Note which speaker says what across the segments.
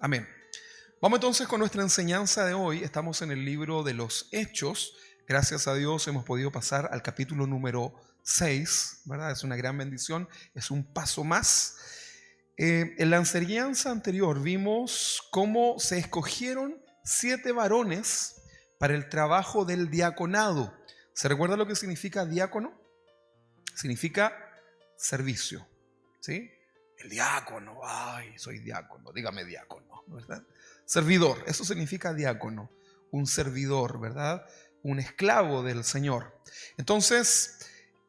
Speaker 1: Amén. Vamos entonces con nuestra enseñanza de hoy. Estamos en el libro de los Hechos. Gracias a Dios hemos podido pasar al capítulo número 6, ¿verdad? Es una gran bendición, es un paso más. En la enseñanza anterior vimos cómo se escogieron 7 varones para el trabajo del diaconado. ¿Se recuerda lo que significa diácono? Significa servicio, ¿sí? El diácono, ay, soy diácono, dígame diácono, ¿verdad? Servidor, eso significa diácono, un servidor, ¿verdad? Un esclavo del Señor. Entonces,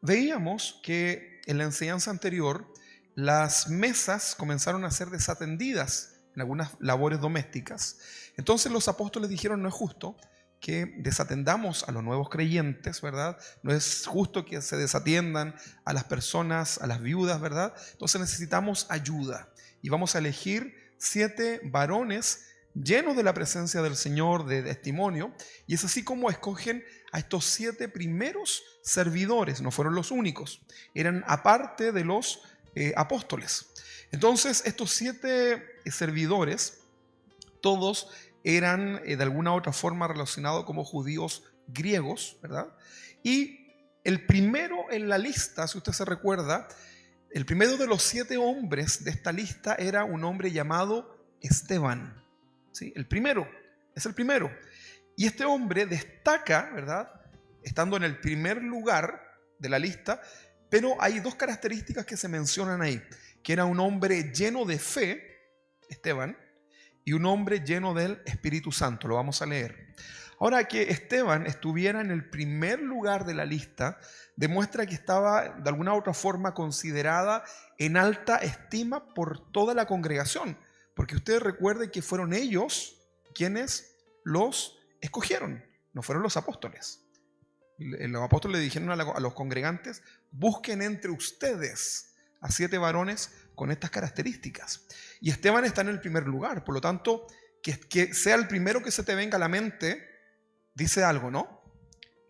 Speaker 1: veíamos que en la enseñanza anterior, las mesas comenzaron a ser desatendidas en algunas labores domésticas. Entonces los apóstoles dijeron, no es justo que desatendamos a los nuevos creyentes, ¿verdad? No es justo que se desatiendan a las personas, a las viudas, ¿verdad? Entonces necesitamos ayuda y vamos a elegir 7 varones llenos de la presencia del Señor, de testimonio, y es así como escogen a estos 7 primeros servidores. No fueron los únicos, eran aparte de los apóstoles. Entonces estos 7 servidores, todos eran de alguna u otra forma relacionados como judíos griegos, ¿verdad? Y el primero en la lista, si usted se recuerda, el primero de los 7 hombres de esta lista era un hombre llamado Esteban, ¿sí? El primero, es el primero. Y este hombre destaca, ¿verdad? Estando en el primer lugar de la lista, pero hay 2 características que se mencionan ahí, que era un hombre lleno de fe, Esteban, y un hombre lleno del Espíritu Santo. Lo vamos a leer. Ahora, que Esteban estuviera en el primer lugar de la lista demuestra que estaba de alguna u otra forma considerada en alta estima por toda la congregación, porque ustedes recuerden que fueron ellos quienes los escogieron, no fueron los apóstoles. Los apóstoles le dijeron a los congregantes: busquen entre ustedes a 7 varones con estas características. Y Esteban está en el primer lugar, por lo tanto, que sea el primero que se te venga a la mente, dice algo, ¿no?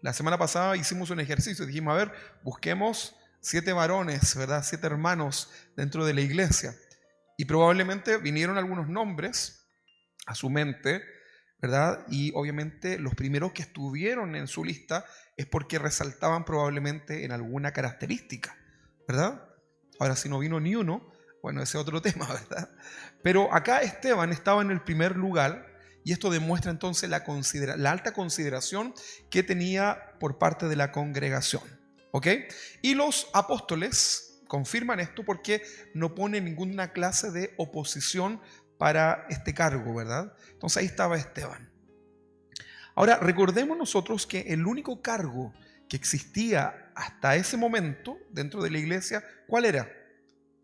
Speaker 1: La semana pasada hicimos un ejercicio, dijimos, a ver, busquemos 7 varones, ¿verdad? 7 hermanos dentro de la iglesia. Y probablemente vinieron algunos nombres a su mente, ¿verdad? Y obviamente los primeros que estuvieron en su lista es porque resaltaban probablemente en alguna característica, ¿verdad? Ahora, si no vino ni uno, bueno, ese es otro tema, ¿verdad? Pero acá Esteban estaba en el primer lugar y esto demuestra entonces la alta consideración que tenía por parte de la congregación, ¿ok? Y los apóstoles confirman esto porque no ponen ninguna clase de oposición para este cargo, ¿verdad? Entonces ahí estaba Esteban. Ahora, recordemos nosotros que el único cargo que existía hasta ese momento dentro de la iglesia, ¿cuál era?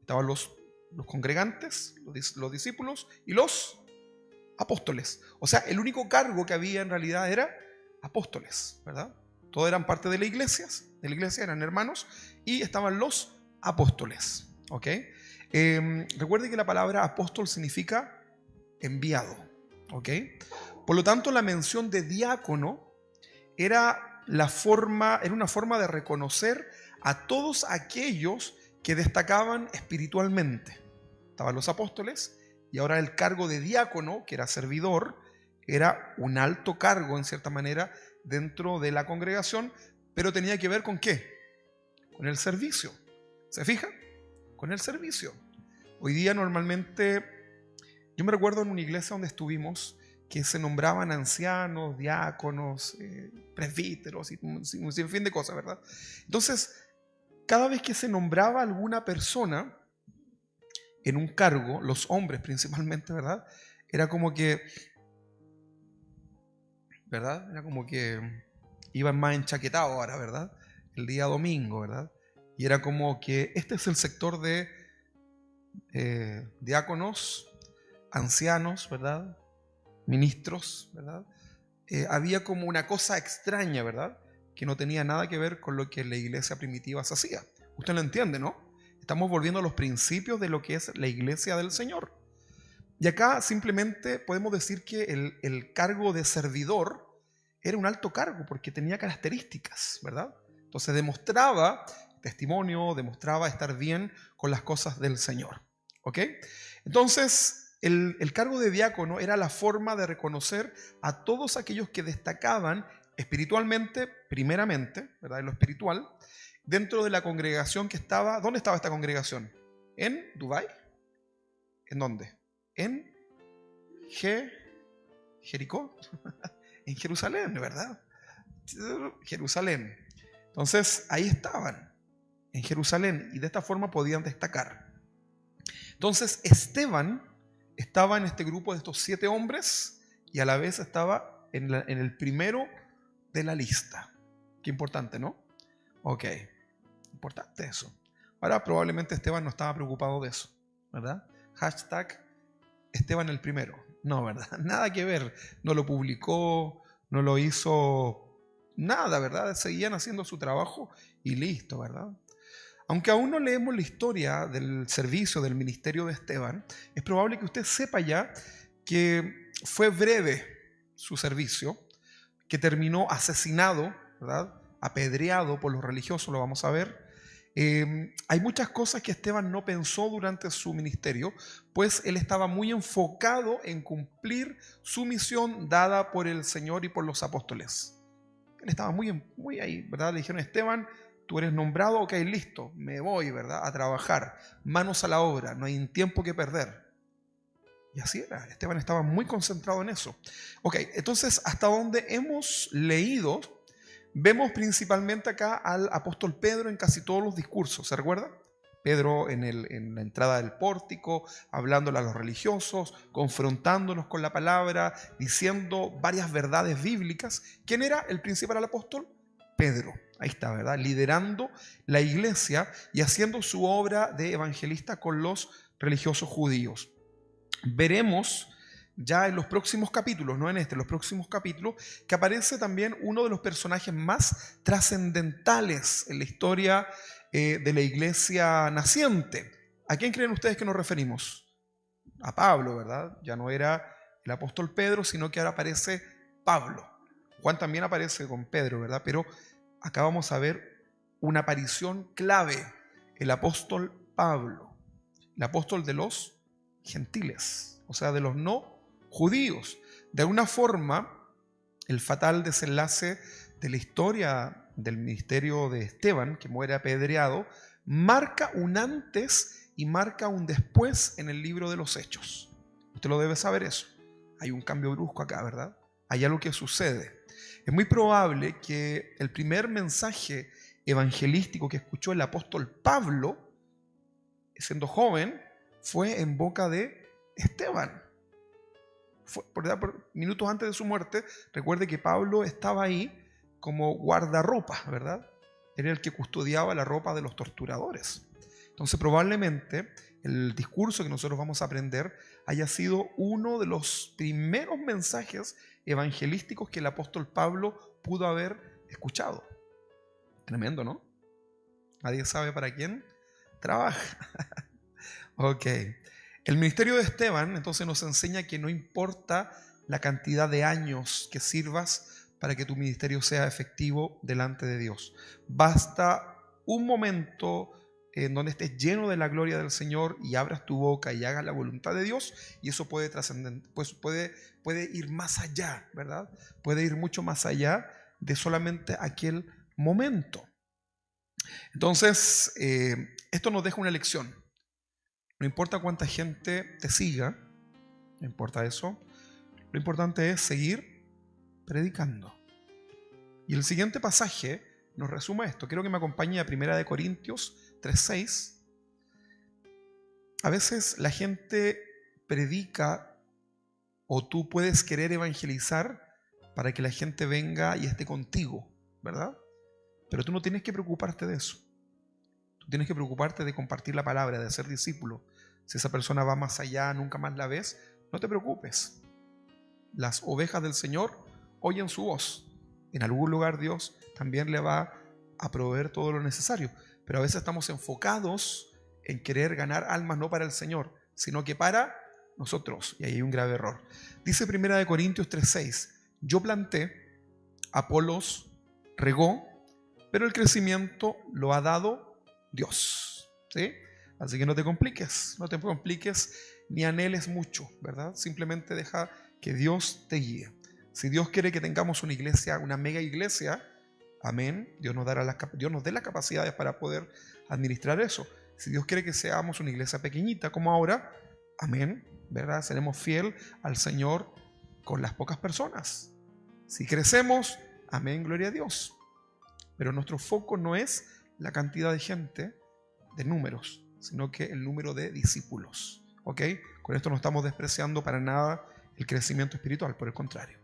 Speaker 1: Estaban los congregantes, los discípulos y los apóstoles. O sea, el único cargo que había en realidad era apóstoles, ¿verdad? Todos eran parte de la iglesia, eran hermanos, y estaban los apóstoles, ¿ok? Recuerde que la palabra apóstol significa enviado, ¿ok? Por lo tanto, la mención de diácono era una forma de reconocer a todos aquellos que destacaban espiritualmente. Estaban los apóstoles y ahora el cargo de diácono, que era servidor, era un alto cargo en cierta manera dentro de la congregación, pero tenía que ver ¿con qué? Con el servicio. ¿Se fija? Con el servicio. Hoy día normalmente, yo me recuerdo en una iglesia donde estuvimos, que se nombraban ancianos, diáconos, presbíteros y un sinfín de cosas, ¿verdad? Entonces, cada vez que se nombraba alguna persona en un cargo, los hombres principalmente, ¿verdad? Era como que, ¿verdad? Era como que iban más enchaquetados ahora, ¿verdad? El día domingo, ¿verdad? Y era como que este es el sector de diáconos, ancianos, ¿verdad? Ministros, ¿verdad? Había como una cosa extraña, ¿verdad? Que no tenía nada que ver con lo que la iglesia primitiva se hacía. Usted lo entiende, ¿no? Estamos volviendo a los principios de lo que es la iglesia del Señor. Y acá simplemente podemos decir que el cargo de servidor era un alto cargo porque tenía características, ¿verdad? Entonces demostraba testimonio, demostraba estar bien con las cosas del Señor, ¿ok? Entonces, el cargo de diácono era la forma de reconocer a todos aquellos que destacaban espiritualmente, primeramente, ¿verdad? En lo espiritual, dentro de la congregación que estaba. ¿Dónde estaba esta congregación? ¿En Dubái? ¿En dónde? ¿En Jericó? En Jerusalén, ¿verdad? Jerusalén. Entonces, ahí estaban, en Jerusalén, y de esta forma podían destacar. Entonces, Esteban estaba en este grupo de estos 7 hombres y a la vez estaba en el primero de la lista. Qué importante, ¿no? Ok, importante eso. Ahora probablemente Esteban no estaba preocupado de eso, ¿verdad? Hashtag Esteban el primero. No, ¿verdad? Nada que ver. No lo publicó, no lo hizo nada, ¿verdad? Seguían haciendo su trabajo y listo, ¿verdad? Aunque aún no leemos la historia del servicio, del ministerio de Esteban, es probable que usted sepa ya que fue breve su servicio, que terminó asesinado, ¿verdad? Apedreado por los religiosos, lo vamos a ver. Hay muchas cosas que Esteban no pensó durante su ministerio, pues él estaba muy enfocado en cumplir su misión dada por el Señor y por los apóstoles. Él estaba muy ahí, ¿verdad? Le dijeron: Esteban, tú eres nombrado, ok, listo, me voy, ¿verdad? A trabajar, manos a la obra, no hay tiempo que perder. Y así era, Esteban estaba muy concentrado en eso. Ok, entonces, hasta donde hemos leído, vemos principalmente acá al apóstol Pedro en casi todos los discursos, ¿se recuerda? Pedro en la entrada del pórtico, hablándole a los religiosos, confrontándolos con la palabra, diciendo varias verdades bíblicas. ¿Quién era el principal apóstol? Pedro. Ahí está, ¿verdad? Liderando la iglesia y haciendo su obra de evangelista con los religiosos judíos. Veremos ya en los próximos capítulos, no en este, en los próximos capítulos, que aparece también uno de los personajes más trascendentales en la historia de la iglesia naciente. ¿A quién creen ustedes que nos referimos? A Pablo, ¿verdad? Ya no era el apóstol Pedro, sino que ahora aparece Pablo. Juan también aparece con Pedro, ¿verdad? Pero acá vamos a ver una aparición clave, el apóstol Pablo, el apóstol de los gentiles, o sea, de los no judíos. De alguna forma, el fatal desenlace de la historia del ministerio de Esteban, que muere apedreado, marca un antes y marca un después en el libro de los Hechos. Usted lo debe saber eso. Hay un cambio brusco acá, ¿verdad? Hay algo que sucede. Es muy probable que el primer mensaje evangelístico que escuchó el apóstol Pablo, siendo joven, fue en boca de Esteban. Por minutos antes de su muerte, recuerde que Pablo estaba ahí como guardarropa, ¿verdad? Era el que custodiaba la ropa de los torturadores. Entonces probablemente el discurso que nosotros vamos a aprender haya sido uno de los primeros mensajes evangelísticos que el apóstol Pablo pudo haber escuchado. Tremendo, ¿no? Nadie sabe para quién trabaja. Ok. El ministerio de Esteban entonces nos enseña que no importa la cantidad de años que sirvas para que tu ministerio sea efectivo delante de Dios. Basta un momento en donde estés lleno de la gloria del Señor y abras tu boca y hagas la voluntad de Dios, y eso puede trascender, pues puede ir más allá, ¿verdad? Puede ir mucho más allá de solamente aquel momento. Entonces, esto nos deja una lección. No importa cuánta gente te siga, no importa eso. Lo importante es seguir predicando. Y el siguiente pasaje nos resume esto. Quiero que me acompañe a 1 Corintios 3:6. A veces la gente predica, o tú puedes querer evangelizar para que la gente venga y esté contigo, ¿verdad? Pero tú no tienes que preocuparte de eso. Tú tienes que preocuparte de compartir la palabra, de ser discípulo. Si esa persona va más allá, nunca más la ves, no te preocupes. Las ovejas del Señor oyen su voz. En algún lugar Dios también le va a proveer todo lo necesario. Pero a veces estamos enfocados en querer ganar almas no para el Señor, sino que para nosotros. Y ahí hay un grave error. Dice 1 Corintios 3:6: yo planté, Apolos regó, pero el crecimiento lo ha dado Dios. ¿Sí? Así que no te compliques ni anheles mucho, ¿verdad? Simplemente deja que Dios te guíe. Si Dios quiere que tengamos una iglesia, una mega iglesia, amén, Dios nos dé las capacidades para poder administrar eso. Si Dios quiere que seamos una iglesia pequeñita como ahora, amén, ¿verdad? Seremos fiel al Señor con las pocas personas. Si crecemos, amén, gloria a Dios. Pero nuestro foco no es la cantidad de gente, de números, sino que el número de discípulos. ¿Ok? Con esto no estamos despreciando para nada el crecimiento espiritual, por el contrario.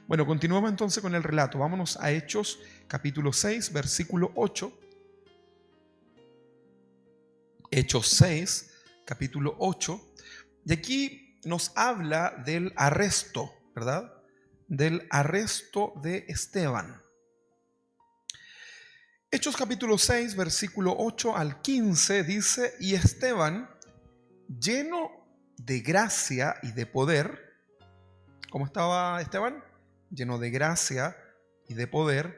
Speaker 1: Bueno, continuamos entonces con el relato. Vámonos a Hechos capítulo 6, versículo 8. Hechos 6, capítulo 8. Y aquí nos habla del arresto, ¿verdad? Del arresto de Esteban. Hechos capítulo 6, versículo 8 al 15 dice: y Esteban, lleno de gracia y de poder. ¿Cómo estaba Esteban? Lleno de gracia y de poder,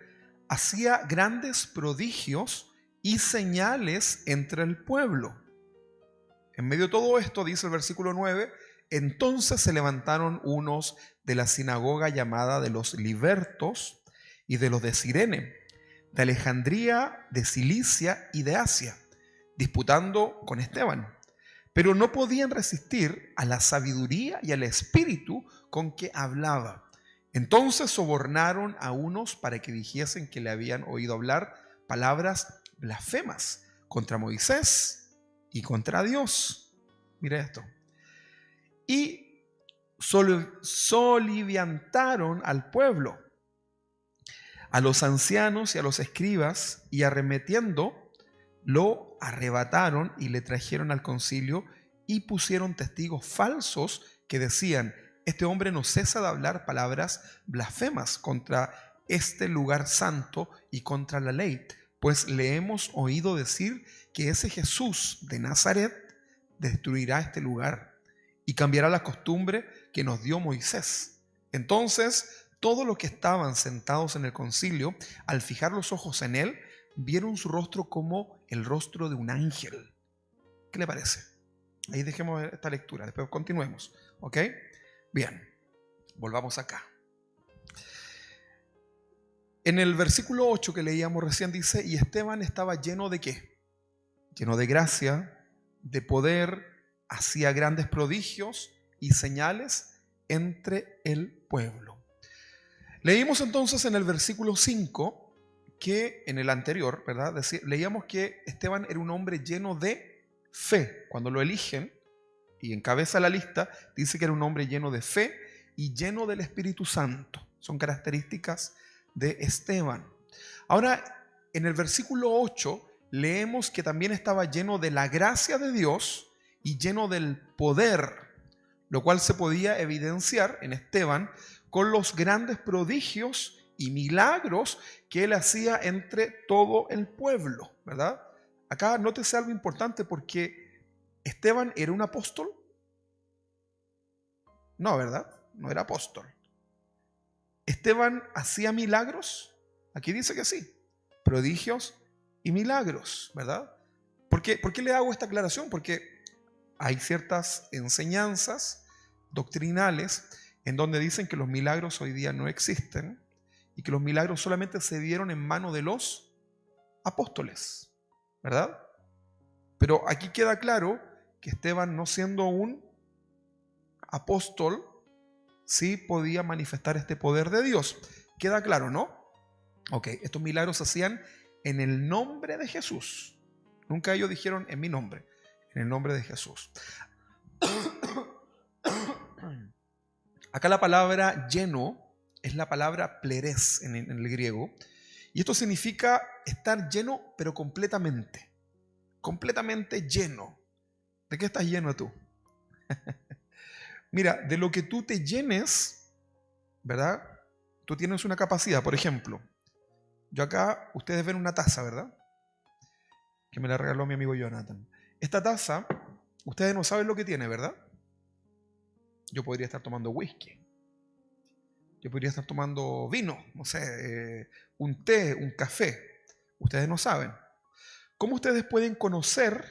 Speaker 1: hacía grandes prodigios y señales entre el pueblo. En medio de todo esto, dice el versículo 9, entonces se levantaron unos de la sinagoga llamada de los Libertos y de los de Cirene, de Alejandría, de Cilicia y de Asia, disputando con Esteban. Pero no podían resistir a la sabiduría y al espíritu con que hablaba. Entonces sobornaron a unos para que dijesen que le habían oído hablar palabras blasfemas contra Moisés y contra Dios. Mira esto. Y soliviantaron al pueblo, a los ancianos y a los escribas, y arremetiendo, lo arrebataron y le trajeron al concilio y pusieron testigos falsos que decían: este hombre no cesa de hablar palabras blasfemas contra este lugar santo y contra la ley, pues le hemos oído decir que ese Jesús de Nazaret destruirá este lugar y cambiará la costumbre que nos dio Moisés. Entonces todos los que estaban sentados en el concilio, al fijar los ojos en él, vieron su rostro como el rostro de un ángel. ¿Qué le parece? Ahí dejemos esta lectura, después continuemos. ¿Ok? Bien, volvamos acá. En el versículo 8 que leíamos recién dice: y Esteban estaba lleno de ¿qué? Lleno de gracia, de poder, hacía grandes prodigios y señales entre el pueblo. Leímos entonces en el versículo 5 que en el anterior, ¿verdad? Leíamos que Esteban era un hombre lleno de fe. Cuando lo eligen y encabeza la lista, dice que era un hombre lleno de fe y lleno del Espíritu Santo. Son características de Esteban. Ahora, en el versículo 8 leemos que también estaba lleno de la gracia de Dios y lleno del poder, lo cual se podía evidenciar en Esteban con los grandes prodigios y milagros que él hacía entre todo el pueblo, ¿verdad? Acá nótese algo importante, porque ¿Esteban era un apóstol? No, ¿verdad? No era apóstol. ¿Esteban hacía milagros? Aquí dice que sí, prodigios y milagros, ¿verdad? ¿Por qué le hago esta aclaración? Porque hay ciertas enseñanzas doctrinales en donde dicen que los milagros hoy día no existen y que los milagros solamente se dieron en manos de los apóstoles, ¿verdad? Pero aquí queda claro que Esteban, no siendo un apóstol, sí podía manifestar este poder de Dios. Queda claro, ¿no? Ok, estos milagros se hacían en el nombre de Jesús. Nunca ellos dijeron en mi nombre, en el nombre de Jesús. Acá la palabra lleno es la palabra plerés en el griego, y esto significa estar lleno, pero completamente lleno. ¿De qué estás lleno tú? Mira, de lo que tú te llenes, ¿verdad? Tú tienes una capacidad. Por ejemplo, yo acá, ustedes ven una taza, ¿verdad? Que me la regaló mi amigo Jonathan. Esta taza, ustedes no saben lo que tiene, ¿verdad? Yo podría estar tomando whisky. Yo podría estar tomando vino, no sé, un té, un café. Ustedes no saben. ¿Cómo ustedes pueden conocer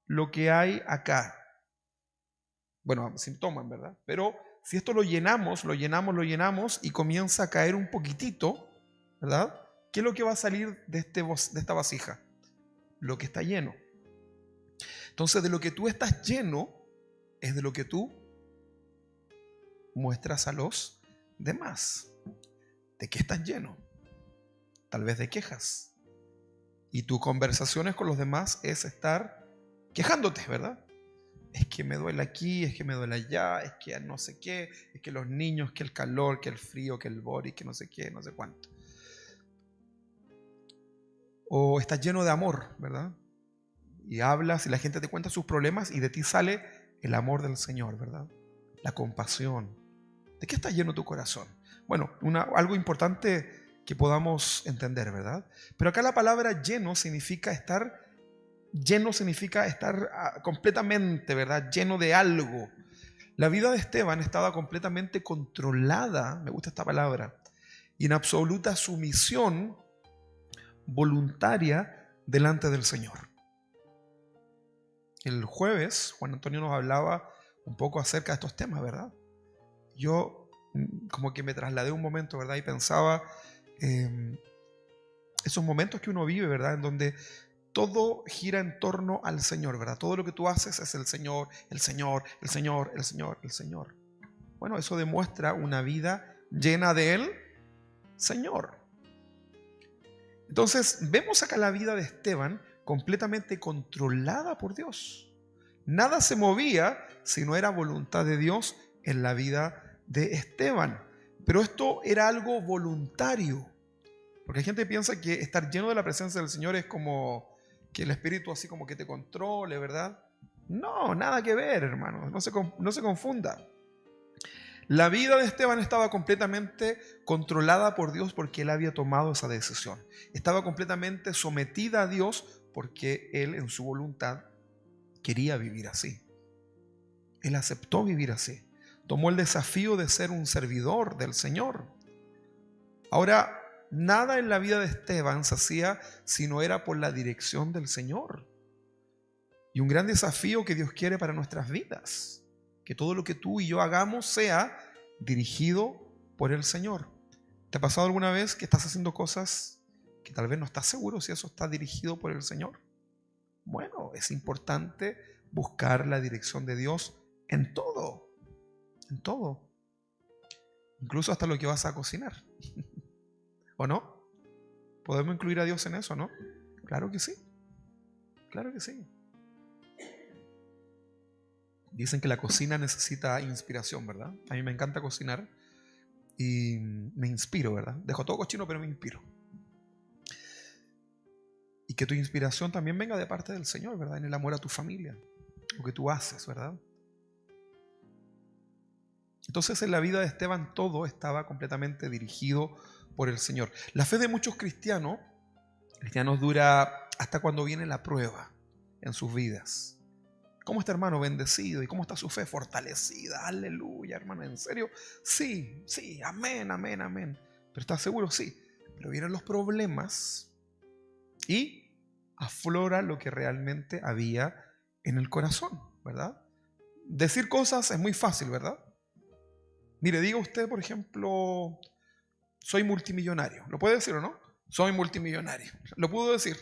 Speaker 1: lo que hay acá? Bueno, sí toman, ¿verdad? Pero si esto lo llenamos y comienza a caer un poquitito, ¿verdad? ¿Qué es lo que va a salir de esta vasija? Lo que está lleno. Entonces, de lo que tú estás lleno es de lo que tú muestras a los demás. ¿De qué estás lleno? Tal vez de quejas. Y tus conversaciones con los demás es estar quejándote, ¿verdad? Es que me duele aquí, es que me duele allá, es que no sé qué, es que los niños, que el calor, que el frío, que el body, que no sé qué, no sé cuánto. O estás lleno de amor, ¿verdad? Y hablas y la gente te cuenta sus problemas y de ti sale el amor del Señor, ¿verdad? La compasión. ¿De qué está lleno tu corazón? Bueno, algo importante que podamos entender, ¿verdad? Pero acá la palabra lleno significa estar completamente, ¿verdad? Lleno de algo. La vida de Esteban estaba completamente controlada, me gusta esta palabra, y en absoluta sumisión voluntaria delante del Señor. El jueves, Juan Antonio nos hablaba un poco acerca de estos temas, ¿verdad? Yo como que me trasladé un momento, ¿verdad? Y pensaba esos momentos que uno vive, ¿verdad? En donde todo gira en torno al Señor, ¿verdad? Todo lo que tú haces es el Señor, el Señor, el Señor, el Señor, el Señor. Bueno, eso demuestra una vida llena de Él, Señor. Entonces, vemos acá la vida de Esteban completamente controlada por Dios. Nada se movía si no era voluntad de Dios en la vida de Esteban. Pero esto era algo voluntario. Porque hay gente que piensa que estar lleno de la presencia del Señor es como que el Espíritu así como que te controle, ¿verdad? No, nada que ver, hermano. No se confunda. La vida de Esteban estaba completamente controlada por Dios porque él había tomado esa decisión. Estaba completamente sometida a Dios porque él en su voluntad quería vivir así. Él aceptó vivir así. Tomó el desafío de ser un servidor del Señor. Ahora, nada en la vida de Esteban se hacía si no era por la dirección del Señor. Y un gran desafío que Dios quiere para nuestras vidas. Que todo lo que tú y yo hagamos sea dirigido por el Señor. ¿Te ha pasado alguna vez que estás haciendo cosas que tal vez no estás seguro si eso está dirigido por el Señor? Bueno, es importante buscar la dirección de Dios en todo. En todo. Incluso hasta lo que vas a cocinar. ¿O no? ¿Podemos incluir a Dios en eso, no? Claro que sí. Claro que sí. Dicen que la cocina necesita inspiración, ¿verdad? A mí me encanta cocinar y me inspiro, ¿verdad? Dejo todo cochino, pero me inspiro. Y que tu inspiración también venga de parte del Señor, ¿verdad? En el amor a tu familia, lo que tú haces, ¿verdad? Entonces en la vida de Esteban todo estaba completamente dirigido por el Señor. La fe de muchos cristianos dura hasta cuando viene la prueba en sus vidas. ¿Cómo está, hermano? Bendecido. ¿Y cómo está su fe? Fortalecida. Aleluya, hermano. ¿En serio? Sí, sí. Amén, amén, amén. ¿Pero estás seguro? Sí. Pero vienen los problemas y aflora lo que realmente había en el corazón, ¿verdad? Decir cosas es muy fácil, ¿verdad? Mire, diga usted, por ejemplo, soy multimillonario. ¿Lo puede decir o no? Soy multimillonario. Lo pudo decir.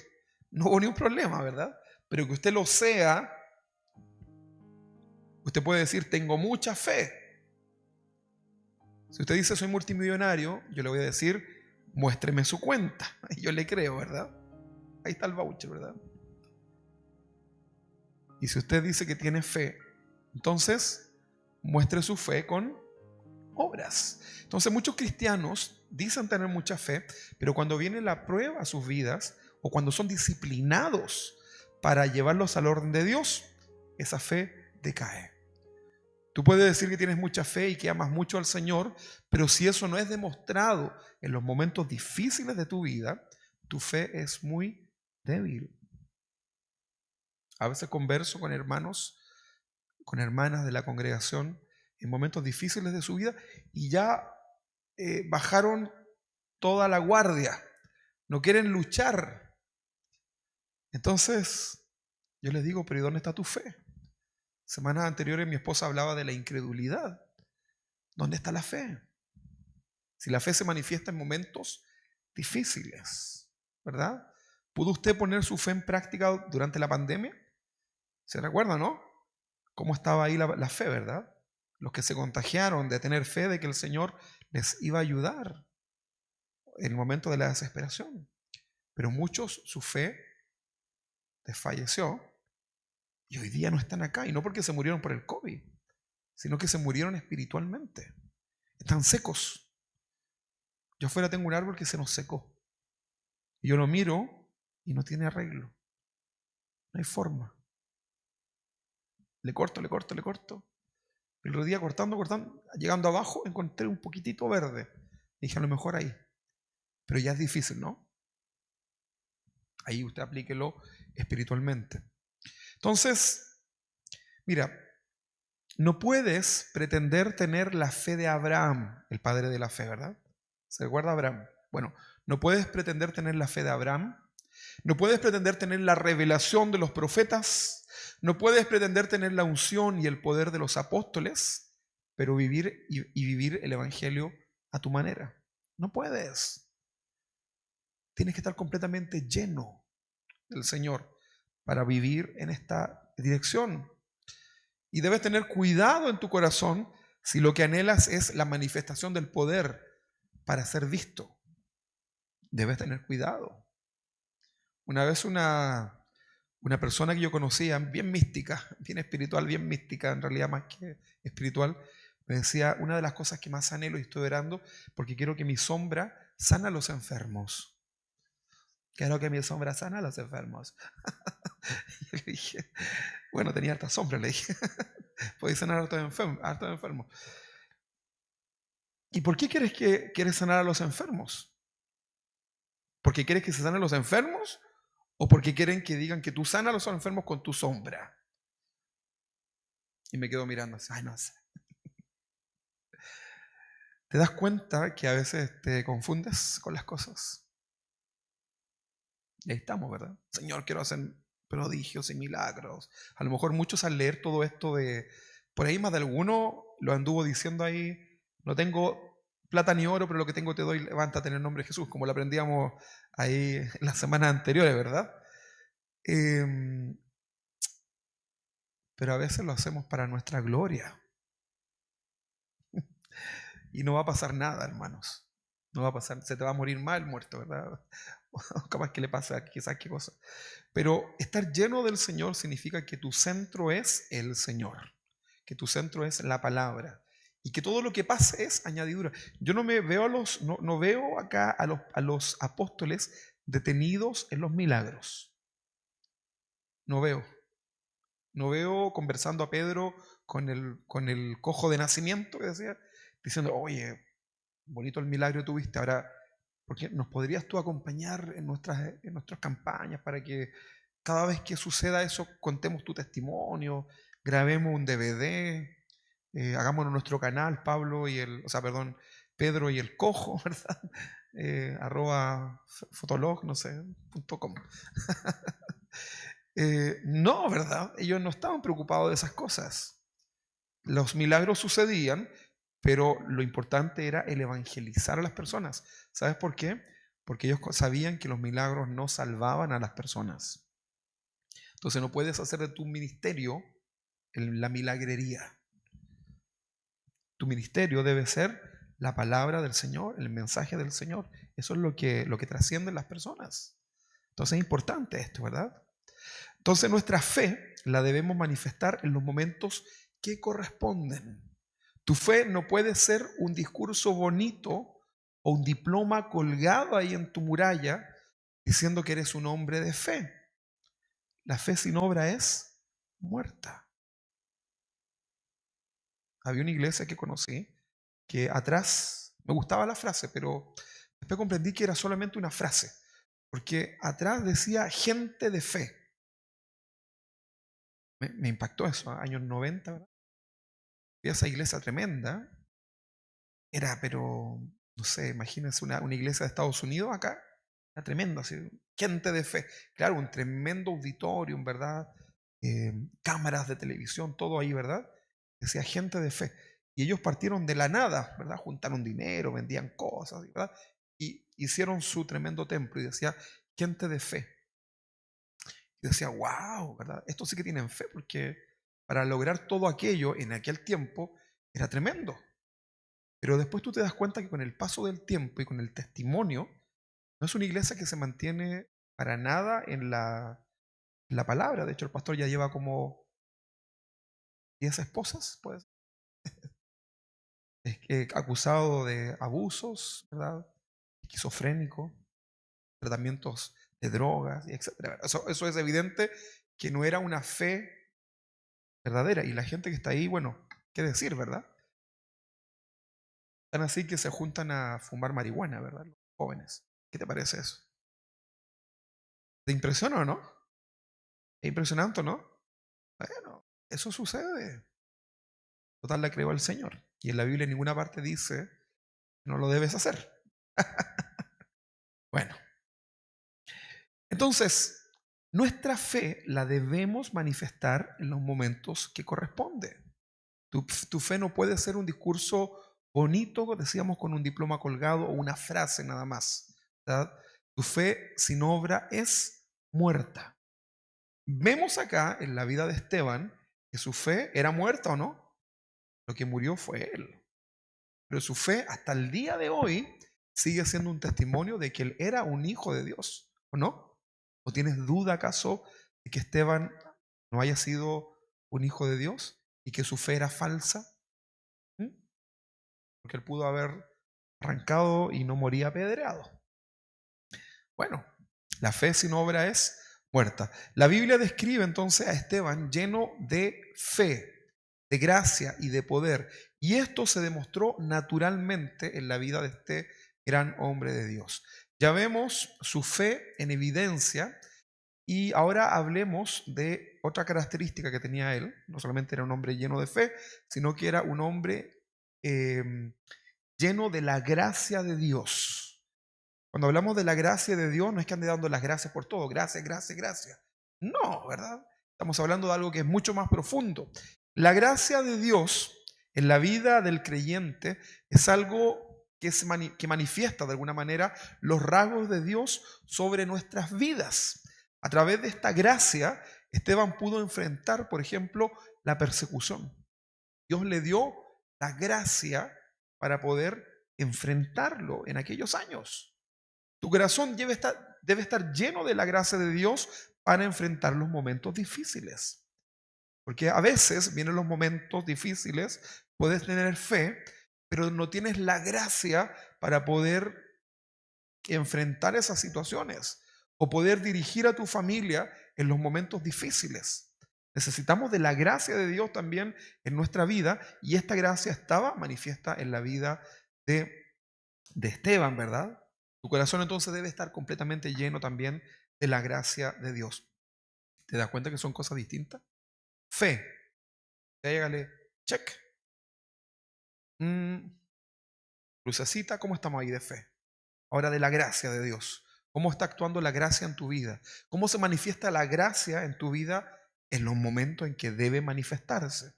Speaker 1: No hubo ningún problema, ¿verdad? Pero que usted lo sea. Usted puede decir, tengo mucha fe. Si usted dice, soy multimillonario, yo le voy a decir, muéstreme su cuenta. Y yo le creo, ¿verdad? Ahí está el voucher, ¿verdad? Y si usted dice que tiene fe, entonces muestre su fe con obras. Entonces muchos cristianos dicen tener mucha fe, pero cuando viene la prueba a sus vidas, o cuando son disciplinados para llevarlos al orden de Dios, esa fe decae. Tú puedes decir que tienes mucha fe y que amas mucho al Señor, pero si eso no es demostrado en los momentos difíciles de tu vida, tu fe es muy débil. A veces converso con hermanos, con hermanas de la congregación en momentos difíciles de su vida y ya bajaron toda la guardia, no quieren luchar. Entonces yo les digo, pero ¿y dónde está tu fe? Semanas anteriores mi esposa hablaba de la incredulidad. ¿Dónde está la fe? Si la fe se manifiesta en momentos difíciles, ¿verdad? ¿Pudo usted poner su fe en práctica durante la pandemia? ¿Se recuerda, no? ¿Cómo estaba ahí la fe, verdad? Los que se contagiaron de tener fe de que el Señor les iba a ayudar en el momento de la desesperación. Pero muchos, su fe desfalleció y hoy día no están acá. Y no porque se murieron por el COVID, sino que se murieron espiritualmente. Están secos. Yo afuera tengo un árbol que se nos secó. Y yo lo miro y no tiene arreglo. No hay forma. Le corto, le corto, le corto. El otro día cortando, llegando abajo encontré un poquitito verde. Dije, a lo mejor ahí. Pero ya es difícil, ¿no? Ahí usted aplíquelo espiritualmente. Entonces, mira, no puedes pretender tener la fe de Abraham, el padre de la fe, ¿verdad? ¿Se recuerda a Abraham? Bueno, no puedes pretender tener la fe de Abraham, no puedes pretender tener la revelación de los profetas, no puedes pretender tener la unción y el poder de los apóstoles, pero vivir y vivir el evangelio a tu manera. No puedes. Tienes que estar completamente lleno del Señor para vivir en esta dirección. Y debes tener cuidado en tu corazón si lo que anhelas es la manifestación del poder para ser visto. Debes tener cuidado. Una vez una persona que yo conocía, bien mística, bien espiritual, bien mística, en realidad más que espiritual, me decía, una de las cosas que más anhelo y estoy orando, porque quiero que mi sombra sana a los enfermos. Quiero que mi sombra sana a los enfermos. Y le dije, bueno, tenía harta sombra, le dije. Podéis sanar a hartos enfermos. ¿Y por qué quieres sanar a los enfermos? ¿Porque quieres que se sanen los enfermos? ¿O porque quieren que digan que tú sanas a los enfermos con tu sombra? Y me quedo mirando así, ay, no sé. ¿Te das cuenta que a veces te confundes con las cosas? Y ahí estamos, ¿verdad? Señor, quiero hacer prodigios y milagros. A lo mejor muchos al leer todo esto por ahí más de alguno lo anduvo diciendo ahí, no tengo plata ni oro, pero lo que tengo te doy, levántate en el nombre de Jesús, como lo aprendíamos ahí en las semanas anteriores, ¿verdad? Pero a veces lo hacemos para nuestra gloria. Y no va a pasar nada, hermanos. No va a pasar, se te va a morir mal muerto, ¿verdad? O capaz que le pasa quizás qué cosa. Pero estar lleno del Señor significa que tu centro es el Señor, que tu centro es la palabra y que todo lo que pase es añadidura. Yo no me veo no veo acá a los apóstoles detenidos en los milagros. No veo. No veo conversando a Pedro con el cojo de nacimiento, que decía, diciendo, oye, bonito el milagro que tuviste, ahora, ¿por qué nos podrías tú acompañar en nuestras campañas para que cada vez que suceda eso contemos tu testimonio, grabemos un DVD, hagámoslo en nuestro canal, Pedro y el cojo, ¿verdad? @fotolog, no sé, .com. No, ¿verdad? Ellos no estaban preocupados de esas cosas. Los milagros sucedían, pero lo importante era el evangelizar a las personas. ¿Sabes por qué? Porque ellos sabían que los milagros no salvaban a las personas. Entonces no puedes hacer de tu ministerio la milagrería. Tu ministerio debe ser la palabra del Señor, el mensaje del Señor. Eso es lo que trasciende las personas. Entonces es importante esto, ¿verdad? Entonces nuestra fe la debemos manifestar en los momentos que corresponden. Tu fe no puede ser un discurso bonito o un diploma colgado ahí en tu muralla diciendo que eres un hombre de fe. La fe sin obra es muerta. Había una iglesia que conocí que atrás, me gustaba la frase, pero después comprendí que era solamente una frase, porque atrás decía gente de fe. Me impactó eso, años 90, ¿verdad? Vi esa iglesia tremenda. Era, pero, no sé, imagínense una iglesia de Estados Unidos acá. Era tremendo, así, gente de fe. Claro, un tremendo auditorium, ¿verdad? cámaras de televisión, todo ahí, ¿verdad? Decía gente de fe. Y ellos partieron de la nada, ¿verdad? Juntaron dinero, vendían cosas, ¿verdad? Y hicieron su tremendo templo y decía gente de fe. Y decía, wow, ¿verdad? Estos sí que tienen fe, porque para lograr todo aquello en aquel tiempo era tremendo. Pero después tú te das cuenta que con el paso del tiempo y con el testimonio, no es una iglesia que se mantiene para nada en la palabra. De hecho, el pastor ya lleva como 10 esposas, pues, es que acusado de abusos, ¿verdad? Esquizofrénico, tratamientos de drogas, y etcétera. Eso es evidente que no era una fe verdadera. Y la gente que está ahí, bueno, qué decir, ¿verdad? Tan así que se juntan a fumar marihuana, ¿verdad? Los jóvenes. ¿Qué te parece eso? ¿Te impresiona o no? Es impresionante, ¿no? Bueno, eso sucede. Total, la creo al Señor. Y en la Biblia en ninguna parte dice que no lo debes hacer. Bueno, entonces, nuestra fe la debemos manifestar en los momentos que corresponde. Tu fe no puede ser un discurso bonito, decíamos, con un diploma colgado o una frase nada más, ¿verdad? Tu fe sin obra es muerta. Vemos acá en la vida de Esteban que su fe era muerta o no. Lo que murió fue él. Pero su fe hasta el día de hoy sigue siendo un testimonio de que él era un hijo de Dios, ¿o no? ¿O tienes duda acaso de que Esteban no haya sido un hijo de Dios y que su fe era falsa? ¿Mm? Porque él pudo haber arrancado y no moría apedreado. Bueno, la fe sin obra es muerta. La Biblia describe entonces a Esteban lleno de fe, de gracia y de poder. Y esto se demostró naturalmente en la vida de este gran hombre de Dios. Ya vemos su fe en evidencia y ahora hablemos de otra característica que tenía él. No solamente era un hombre lleno de fe, sino que era un hombre eh, lleno de la gracia de Dios. Cuando hablamos de la gracia de Dios, no es que ande dando las gracias por todo, gracias, gracias, gracias. No, ¿verdad? Estamos hablando de algo que es mucho más profundo. La gracia de Dios en la vida del creyente es algo que manifiesta de alguna manera los rasgos de Dios sobre nuestras vidas. A través de esta gracia, Esteban pudo enfrentar, por ejemplo, la persecución. Dios le dio la gracia para poder enfrentarlo en aquellos años. Tu corazón debe estar lleno de la gracia de Dios para enfrentar los momentos difíciles. Porque a veces vienen los momentos difíciles, puedes tener fe, pero no tienes la gracia para poder enfrentar esas situaciones o poder dirigir a tu familia en los momentos difíciles. Necesitamos de la gracia de Dios también en nuestra vida y esta gracia estaba manifiesta en la vida de Esteban, ¿verdad? Tu corazón entonces debe estar completamente lleno también de la gracia de Dios. ¿Te das cuenta que son cosas distintas? Fe. Llégale, check. Mm, Lucecita, ¿cómo estamos ahí de fe? Ahora de la gracia de Dios. ¿Cómo está actuando la gracia en tu vida? ¿Cómo se manifiesta la gracia en tu vida en los momentos en que debe manifestarse?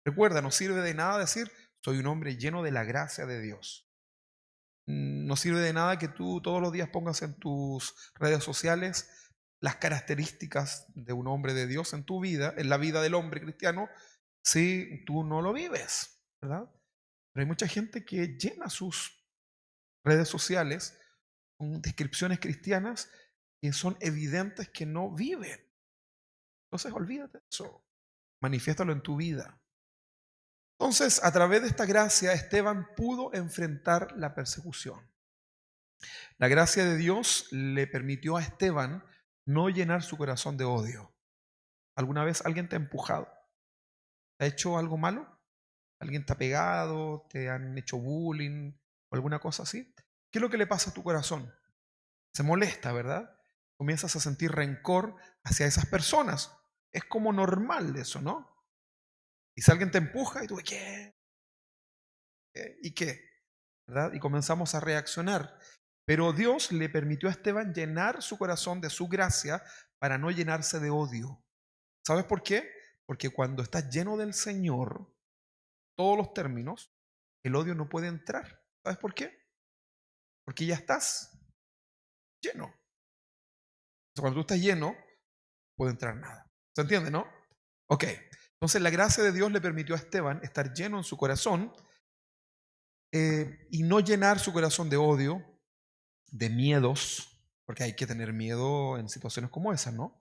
Speaker 1: Recuerda, no sirve de nada decir, soy un hombre lleno de la gracia de Dios. No sirve de nada que tú todos los días pongas en tus redes sociales las características de un hombre de Dios en tu vida, en la vida del hombre cristiano, si tú no lo vives, ¿verdad? Pero hay mucha gente que llena sus redes sociales con descripciones cristianas que son evidentes que no viven. Entonces, olvídate de eso. Manifiéstalo en tu vida. Entonces, a través de esta gracia, Esteban pudo enfrentar la persecución. La gracia de Dios le permitió a Esteban no llenar su corazón de odio. ¿Alguna vez alguien te ha empujado? ¿Te ha hecho algo malo? ¿Alguien te ha pegado? ¿Te han hecho bullying? ¿O alguna cosa así? ¿Qué es lo que le pasa a tu corazón? Se molesta, ¿verdad? Comienzas a sentir rencor hacia esas personas. Es como normal eso, ¿no? Y si alguien te empuja y tú, ¿qué? ¿Y qué? ¿Verdad? Y comenzamos a reaccionar. Pero Dios le permitió a Esteban llenar su corazón de su gracia para no llenarse de odio. ¿Sabes por qué? Porque cuando estás lleno del Señor, todos los términos, el odio no puede entrar. ¿Sabes por qué? Porque ya estás lleno. Cuando tú estás lleno, no puede entrar nada. ¿Se entiende, no? Ok. Entonces la gracia de Dios le permitió a Esteban estar lleno en su corazón y no llenar su corazón de odio, de miedos, porque hay que tener miedo en situaciones como esas, ¿no?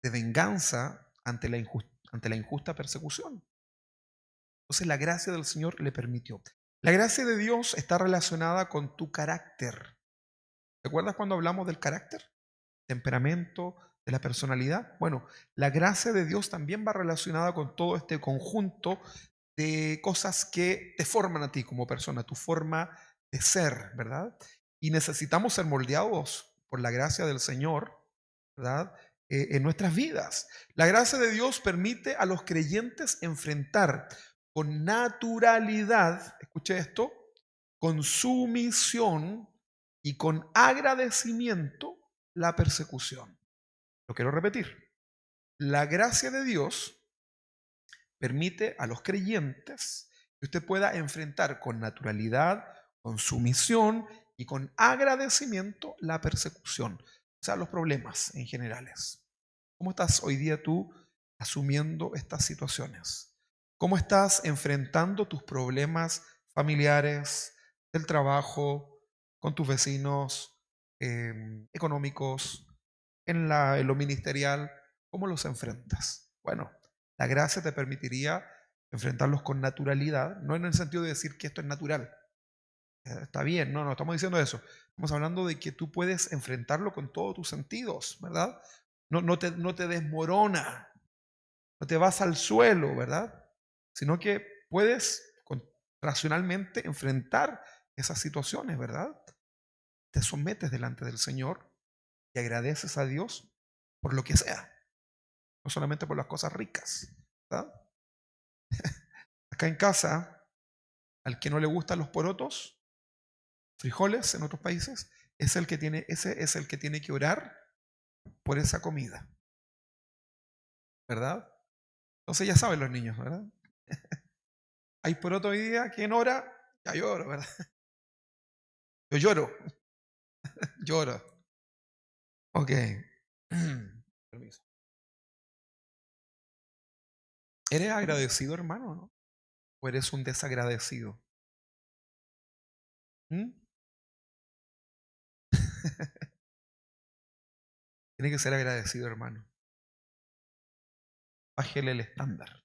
Speaker 1: De venganza ante la injusta persecución. Entonces la gracia del Señor le permitió. La gracia de Dios está relacionada con tu carácter. ¿Te acuerdas cuando hablamos del carácter? Temperamento, de la personalidad. Bueno, la gracia de Dios también va relacionada con todo este conjunto de cosas que te forman a ti como persona, tu forma de ser, ¿verdad? Y necesitamos ser moldeados por la gracia del Señor, ¿verdad? En nuestras vidas. La gracia de Dios permite a los creyentes enfrentar con naturalidad, escuche esto, con sumisión y con agradecimiento la persecución. Lo quiero repetir. La gracia de Dios permite a los creyentes que usted pueda enfrentar con naturalidad, con sumisión y con agradecimiento la persecución, o sea, los problemas en generales. ¿Cómo estás hoy día tú asumiendo estas situaciones? ¿Cómo estás enfrentando tus problemas familiares, del trabajo, con tus vecinos, económicos, en lo ministerial? ¿Cómo los enfrentas? Bueno, la gracia te permitiría enfrentarlos con naturalidad, no en el sentido de decir que esto es natural. Está bien, no estamos diciendo eso. Estamos hablando de que tú puedes enfrentarlo con todos tus sentidos, ¿verdad? No te desmorona, no te vas al suelo, ¿verdad? Sino que puedes racionalmente enfrentar esas situaciones, ¿verdad? Te sometes delante del Señor y agradeces a Dios por lo que sea, no solamente por las cosas ricas, ¿verdad? Acá en casa, al que no le gustan los porotos, frijoles en otros países, ese es el que tiene que orar por esa comida, ¿verdad? Entonces ya saben los niños, ¿verdad? Hay poroto hoy día, ¿quién ora? Ya lloro, ¿verdad? Yo lloro, lloro. Ok. Permiso. ¿Eres agradecido, hermano, no? ¿O eres un desagradecido? ¿Mm? Tiene que ser agradecido, hermano. Bájele el estándar.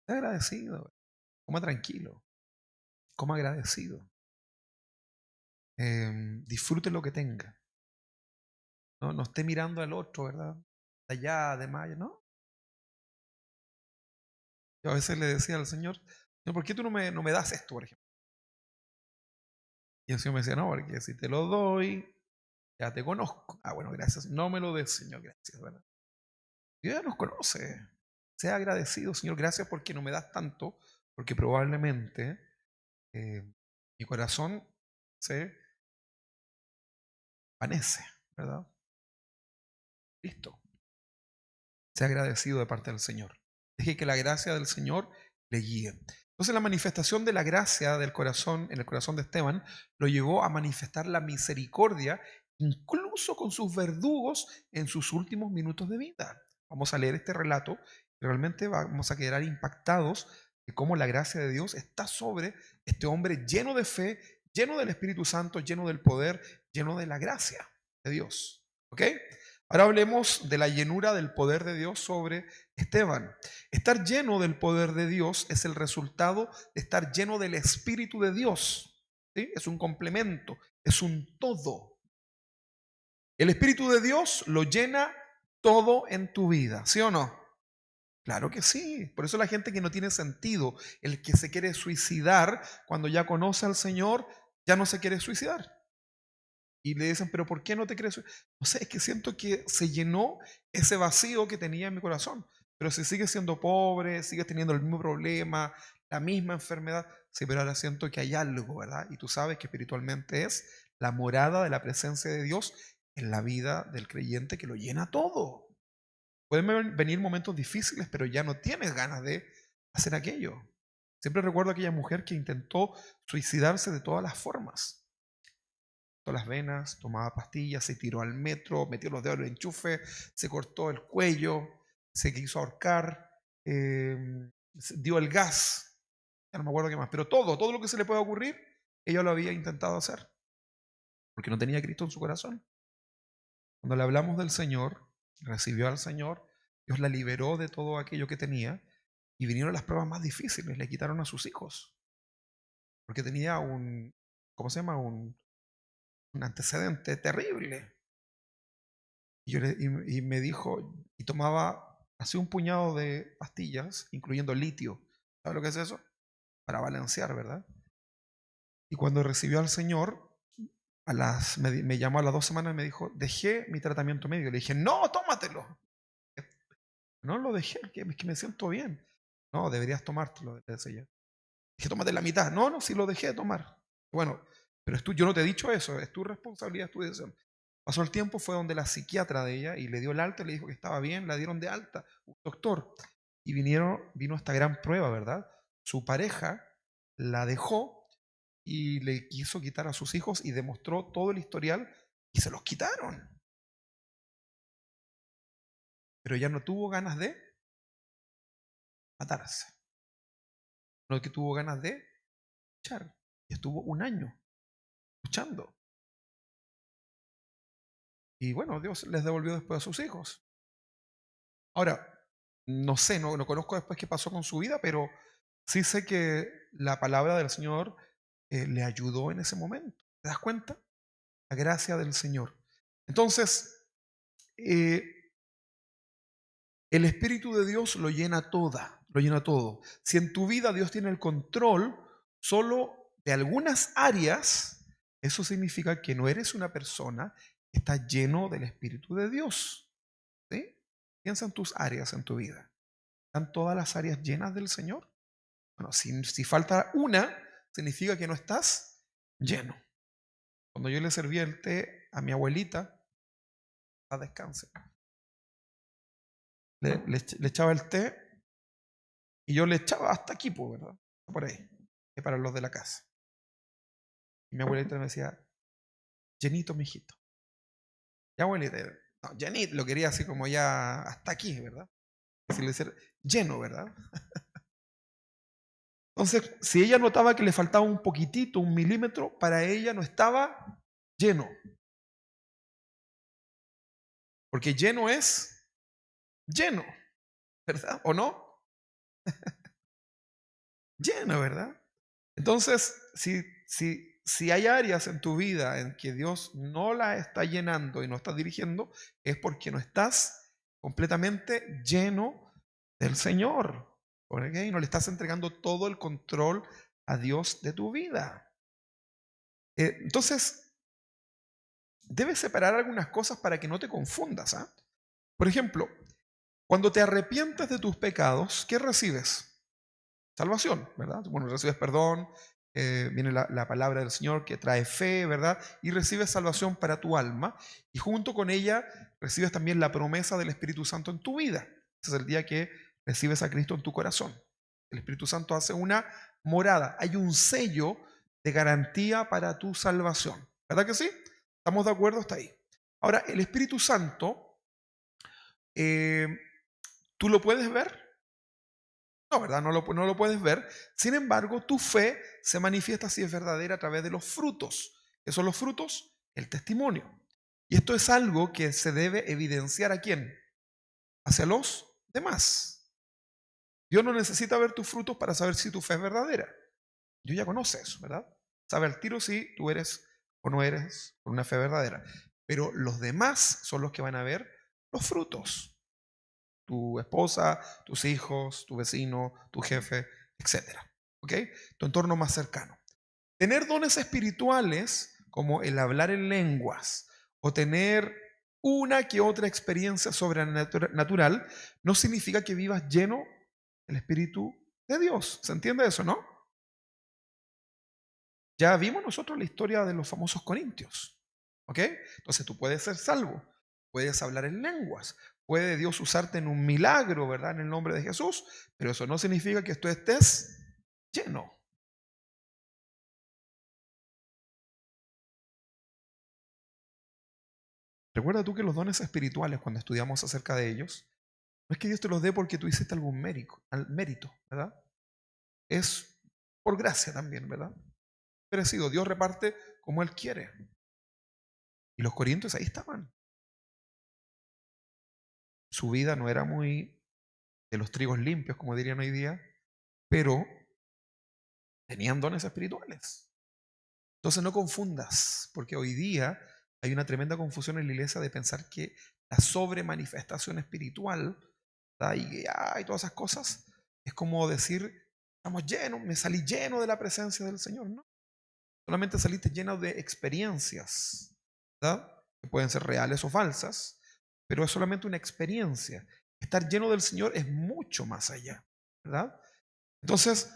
Speaker 1: Sea agradecido. Coma tranquilo. Coma agradecido. Disfrute lo que tenga. No esté mirando al otro, ¿verdad? De allá, de Maya, ¿no? Yo a veces le decía al Señor, Señor, ¿por qué tú no me das esto, por ejemplo? Y el Señor me decía, no, porque si te lo doy, ya te conozco. Ah, bueno, gracias. No me lo des, Señor, gracias, ¿verdad? Dios ya nos conoce. Sea agradecido, Señor, gracias porque no me das tanto, porque probablemente eh, mi corazón se vanece, ¿verdad? Listo. Sea agradecido de parte del Señor. Deje que la gracia del Señor le guíe. Entonces la manifestación de la gracia del corazón en el corazón de Esteban lo llevó a manifestar la misericordia incluso con sus verdugos en sus últimos minutos de vida. Vamos a leer este relato y realmente vamos a quedar impactados de cómo la gracia de Dios está sobre este hombre lleno de fe, lleno del Espíritu Santo, lleno del poder, lleno de la gracia de Dios. ¿Ok? Ahora hablemos de la llenura del poder de Dios sobre Esteban. Estar lleno del poder de Dios es el resultado de estar lleno del Espíritu de Dios. ¿Sí? Es un complemento, es un todo. El Espíritu de Dios lo llena todo en tu vida, ¿sí o no? Claro que sí. Por eso la gente que no tiene sentido, el que se quiere suicidar, cuando ya conoce al Señor, ya no se quiere suicidar. Y le dicen, pero ¿por qué no te crees? No sé, es que siento que se llenó ese vacío que tenía en mi corazón. Pero si sigues siendo pobre, sigues teniendo el mismo problema, la misma enfermedad, sí, pero ahora siento que hay algo, ¿verdad? Y tú sabes que espiritualmente es la morada de la presencia de Dios en la vida del creyente que lo llena todo. Pueden venir momentos difíciles, pero ya no tienes ganas de hacer aquello. Siempre recuerdo a aquella mujer que intentó suicidarse de todas las formas. Cortó las venas, tomaba pastillas, se tiró al metro, metió los dedos en el enchufe, se cortó el cuello, se quiso ahorcar, dio el gas, ya no me acuerdo qué más, pero todo lo que se le puede ocurrir, ella lo había intentado hacer, porque no tenía a Cristo en su corazón. Cuando le hablamos del Señor, recibió al Señor, Dios la liberó de todo aquello que tenía y vinieron las pruebas más difíciles, le quitaron a sus hijos, porque tenía ¿cómo se llama? Un antecedente terrible. Y me dijo, y tomaba así un puñado de pastillas, incluyendo litio. ¿Sabe lo que es eso? Para balancear, ¿verdad? Y cuando recibió al Señor, me llamó a las 2 semanas y me dijo, dejé mi tratamiento médico. Le dije, no, tómatelo. No lo dejé, es que me siento bien. No, deberías tomártelo, le decía ella. Dije, tómate la mitad. No, no, sí lo dejé de tomar. Bueno, pero yo no te he dicho eso, es tu responsabilidad, es tu decisión. Pasó el tiempo, fue donde la psiquiatra de ella y le dio el alta y le dijo que estaba bien, la dieron de alta, un doctor. Y vino esta gran prueba, ¿verdad? Su pareja la dejó y le quiso quitar a sus hijos y demostró todo el historial y se los quitaron. Pero ella no tuvo ganas de matarse. No que tuvo ganas de luchar. Y estuvo un año luchando. Y bueno, Dios les devolvió después a sus hijos. Ahora, no sé, no conozco después qué pasó con su vida, pero sí sé que la palabra del Señor le ayudó en ese momento. ¿Te das cuenta? La gracia del Señor. Entonces, eh, el Espíritu de Dios lo llena lo llena todo. Si en tu vida Dios tiene el control solo de algunas áreas, eso significa que no eres una persona que está lleno del Espíritu de Dios. ¿Sí? Piensa en tus áreas en tu vida. ¿Están todas las áreas llenas del Señor? Bueno, si falta una, significa que no estás lleno. Cuando yo le servía el té a mi abuelita, a descanse, le echaba el té y yo le echaba hasta aquí, pues, ¿verdad? Por ahí, que para los de la casa. Y mi abuelita me decía, llenito, mijito. Y abuelita, no, llenito, lo quería así como ya hasta aquí, ¿verdad? Así le decía, lleno, ¿verdad? Entonces, si ella notaba que le faltaba un poquitito, un milímetro, para ella no estaba lleno. Porque lleno es lleno, ¿verdad? ¿O no? Lleno, ¿verdad? Entonces, si hay áreas en tu vida en que Dios no la está llenando y no está dirigiendo, es porque no estás completamente lleno del Señor. ¿Ok? No le estás entregando todo el control a Dios de tu vida. Entonces, debes separar algunas cosas para que no te confundas. ¿Ah? Por ejemplo, cuando te arrepientes de tus pecados, ¿qué recibes? Salvación, ¿verdad? Bueno, recibes perdón, viene la palabra del Señor que trae fe, ¿verdad? Y recibes salvación para tu alma. Y junto con ella recibes también la promesa del Espíritu Santo en tu vida. Ese es el día que recibes a Cristo en tu corazón. El Espíritu Santo hace una morada. Hay un sello de garantía para tu salvación. ¿Verdad que sí? ¿Estamos de acuerdo hasta ahí? Ahora, el Espíritu Santo, eh, ¿tú lo puedes ver? No, ¿verdad? No lo puedes ver. Sin embargo, tu fe se manifiesta si es verdadera a través de los frutos. ¿Qué son los frutos? El testimonio. Y esto es algo que se debe evidenciar ¿a quién? Hacia los demás. Dios no necesita ver tus frutos para saber si tu fe es verdadera. Dios ya conoce eso, ¿verdad? Sabe al tiro si tú eres o no eres con una fe verdadera. Pero los demás son los que van a ver los frutos. Tu esposa, tus hijos, tu vecino, tu jefe, etcétera. ¿Ok? Tu entorno más cercano. Tener dones espirituales como el hablar en lenguas o tener una que otra experiencia sobrenatural no significa que vivas lleno del Espíritu de Dios. ¿Se entiende eso, no? Ya vimos nosotros la historia de los famosos corintios. ¿Ok? Entonces tú puedes ser salvo, puedes hablar en lenguas, puede Dios usarte en un milagro, ¿verdad? En el nombre de Jesús, pero eso no significa que tú estés lleno. Recuerda tú que los dones espirituales, cuando estudiamos acerca de ellos, no es que Dios te los dé porque tú hiciste algún mérito, ¿verdad? Es por gracia también, ¿verdad? Merecido. Dios reparte como Él quiere. Y los corintios ahí estaban. Su vida no era muy de los trigos limpios, como dirían hoy día, pero tenían dones espirituales. Entonces no confundas, porque hoy día hay una tremenda confusión en la iglesia de pensar que la sobremanifestación espiritual, ¿verdad? Y todas esas cosas, es como decir, estamos llenos, me salí lleno de la presencia del Señor, ¿no? Solamente saliste lleno de experiencias, ¿verdad? Que pueden ser reales o falsas, pero es solamente una experiencia. Estar lleno del Señor es mucho más allá, ¿verdad? Entonces,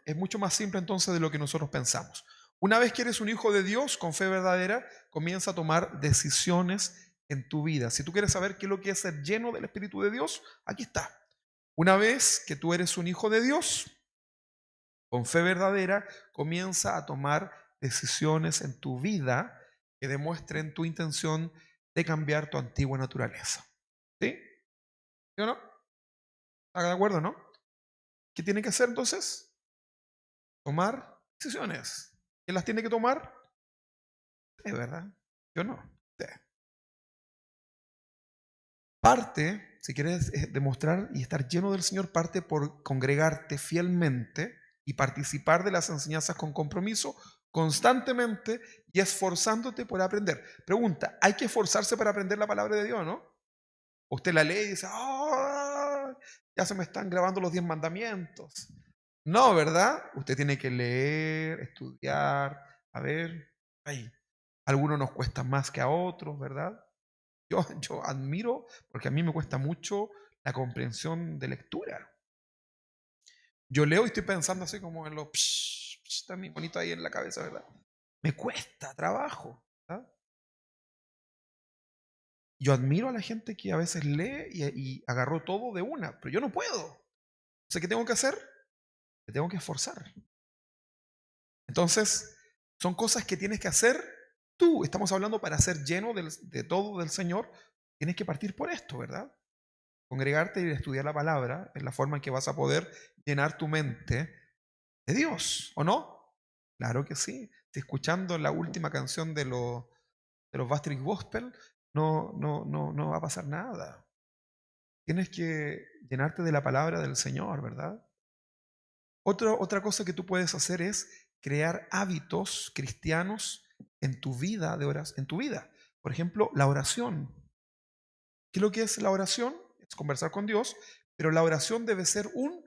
Speaker 1: es mucho más simple entonces de lo que nosotros pensamos. Una vez que eres un hijo de Dios con fe verdadera, comienza a tomar decisiones en tu vida. Si tú quieres saber qué es lo que es ser lleno del Espíritu de Dios, aquí está. Una vez que tú eres un hijo de Dios, con fe verdadera, comienza a tomar decisiones en tu vida que demuestren tu intención de cambiar tu antigua naturaleza. ¿Sí? ¿Sí o no? ¿Está de acuerdo, no? ¿Qué tiene que hacer entonces? Tomar decisiones. ¿Quién las tiene que tomar? Es verdad. Yo no. Usted. Parte, si quieres demostrar y estar lleno del Señor, parte por congregarte fielmente y participar de las enseñanzas con compromiso constantemente y esforzándote por aprender. Pregunta, ¿hay que esforzarse para aprender la palabra de Dios, no? Usted la lee y dice, ¡oh! Ya se me están grabando los 10 mandamientos. No, ¿verdad? Usted tiene que leer, estudiar, a ver, ahí. Algunos nos cuesta más que a otros, ¿verdad? Yo admiro, porque a mí me cuesta mucho la comprensión de lectura. Yo leo y estoy pensando así como en lo, está muy bonito ahí en la cabeza, ¿verdad? Me cuesta trabajo, ¿verdad? Yo admiro a la gente que a veces lee y agarró todo de una, pero yo no puedo. Entonces, ¿qué tengo que hacer? Me tengo que esforzar. Entonces, son cosas que tienes que hacer tú. Estamos hablando para ser lleno de todo del Señor. Tienes que partir por esto, ¿verdad? Congregarte y estudiar la palabra es la forma en que vas a poder llenar tu mente de Dios, ¿o no? Claro que sí. Si escuchando la última canción de los Backstreet Gospel, no va a pasar nada. Tienes que llenarte de la palabra del Señor, ¿verdad? Otra cosa que tú puedes hacer es crear hábitos cristianos en tu vida de horas, en tu vida. Por ejemplo, la oración. ¿Qué es lo que es la oración? Es conversar con Dios, pero la oración debe ser un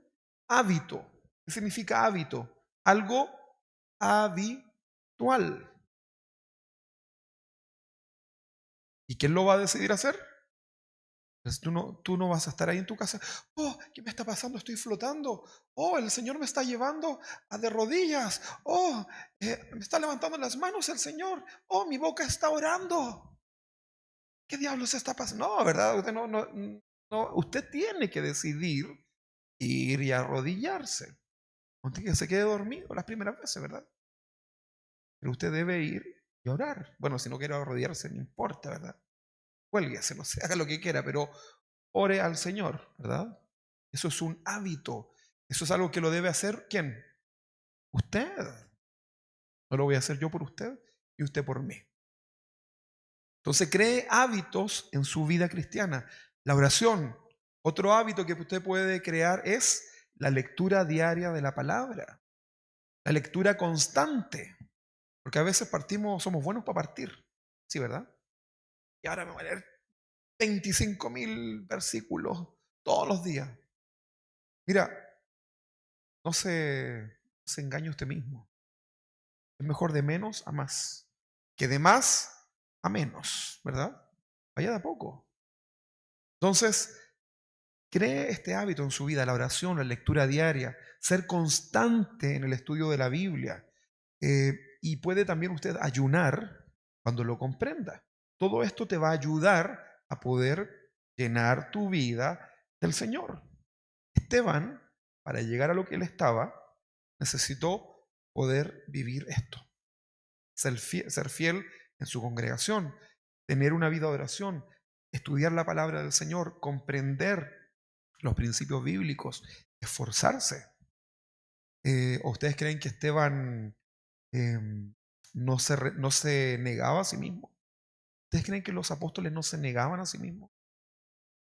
Speaker 1: hábito. ¿Qué significa hábito? Algo habitual. ¿Y quién lo va a decidir hacer? Entonces tú no vas a estar ahí en tu casa. Oh, ¿qué me está pasando? Estoy flotando. Oh, el Señor me está llevando a de rodillas. Oh, me está levantando las manos el Señor. Oh, mi boca está orando. ¿Qué diablos está pasando? No, ¿verdad? Usted tiene que decidir ir y arrodillarse. Aunque que se quede dormido las primeras veces, ¿verdad? Pero usted debe ir y orar. Bueno, si no quiere arrodillarse, no importa, ¿verdad? Cuélguese, no sé, haga lo que quiera, pero ore al Señor, ¿verdad? Eso es un hábito. Eso es algo que lo debe hacer ¿quién? Usted. No lo voy a hacer yo por usted y usted por mí. Entonces cree hábitos en su vida cristiana. La oración. Otro hábito que usted puede crear es la lectura diaria de la palabra. La lectura constante. Porque a veces somos buenos para partir. Sí, ¿verdad? Y ahora me voy a leer 25.000 versículos todos los días. Mira, no se engañe usted mismo. Es mejor de menos a más. Que de más a menos, ¿verdad? Vaya de a poco. Entonces, cree este hábito en su vida, la oración, la lectura diaria, ser constante en el estudio de la Biblia. Y puede también usted ayunar cuando lo comprenda. Todo esto te va a ayudar a poder llenar tu vida del Señor. Esteban, para llegar a lo que él estaba, necesitó poder vivir esto. Ser fiel en su congregación, tener una vida de oración, estudiar la palabra del Señor, comprender los principios bíblicos, esforzarse. ¿O ustedes creen que Esteban no se negaba a sí mismo? ¿Ustedes creen que los apóstoles no se negaban a sí mismos?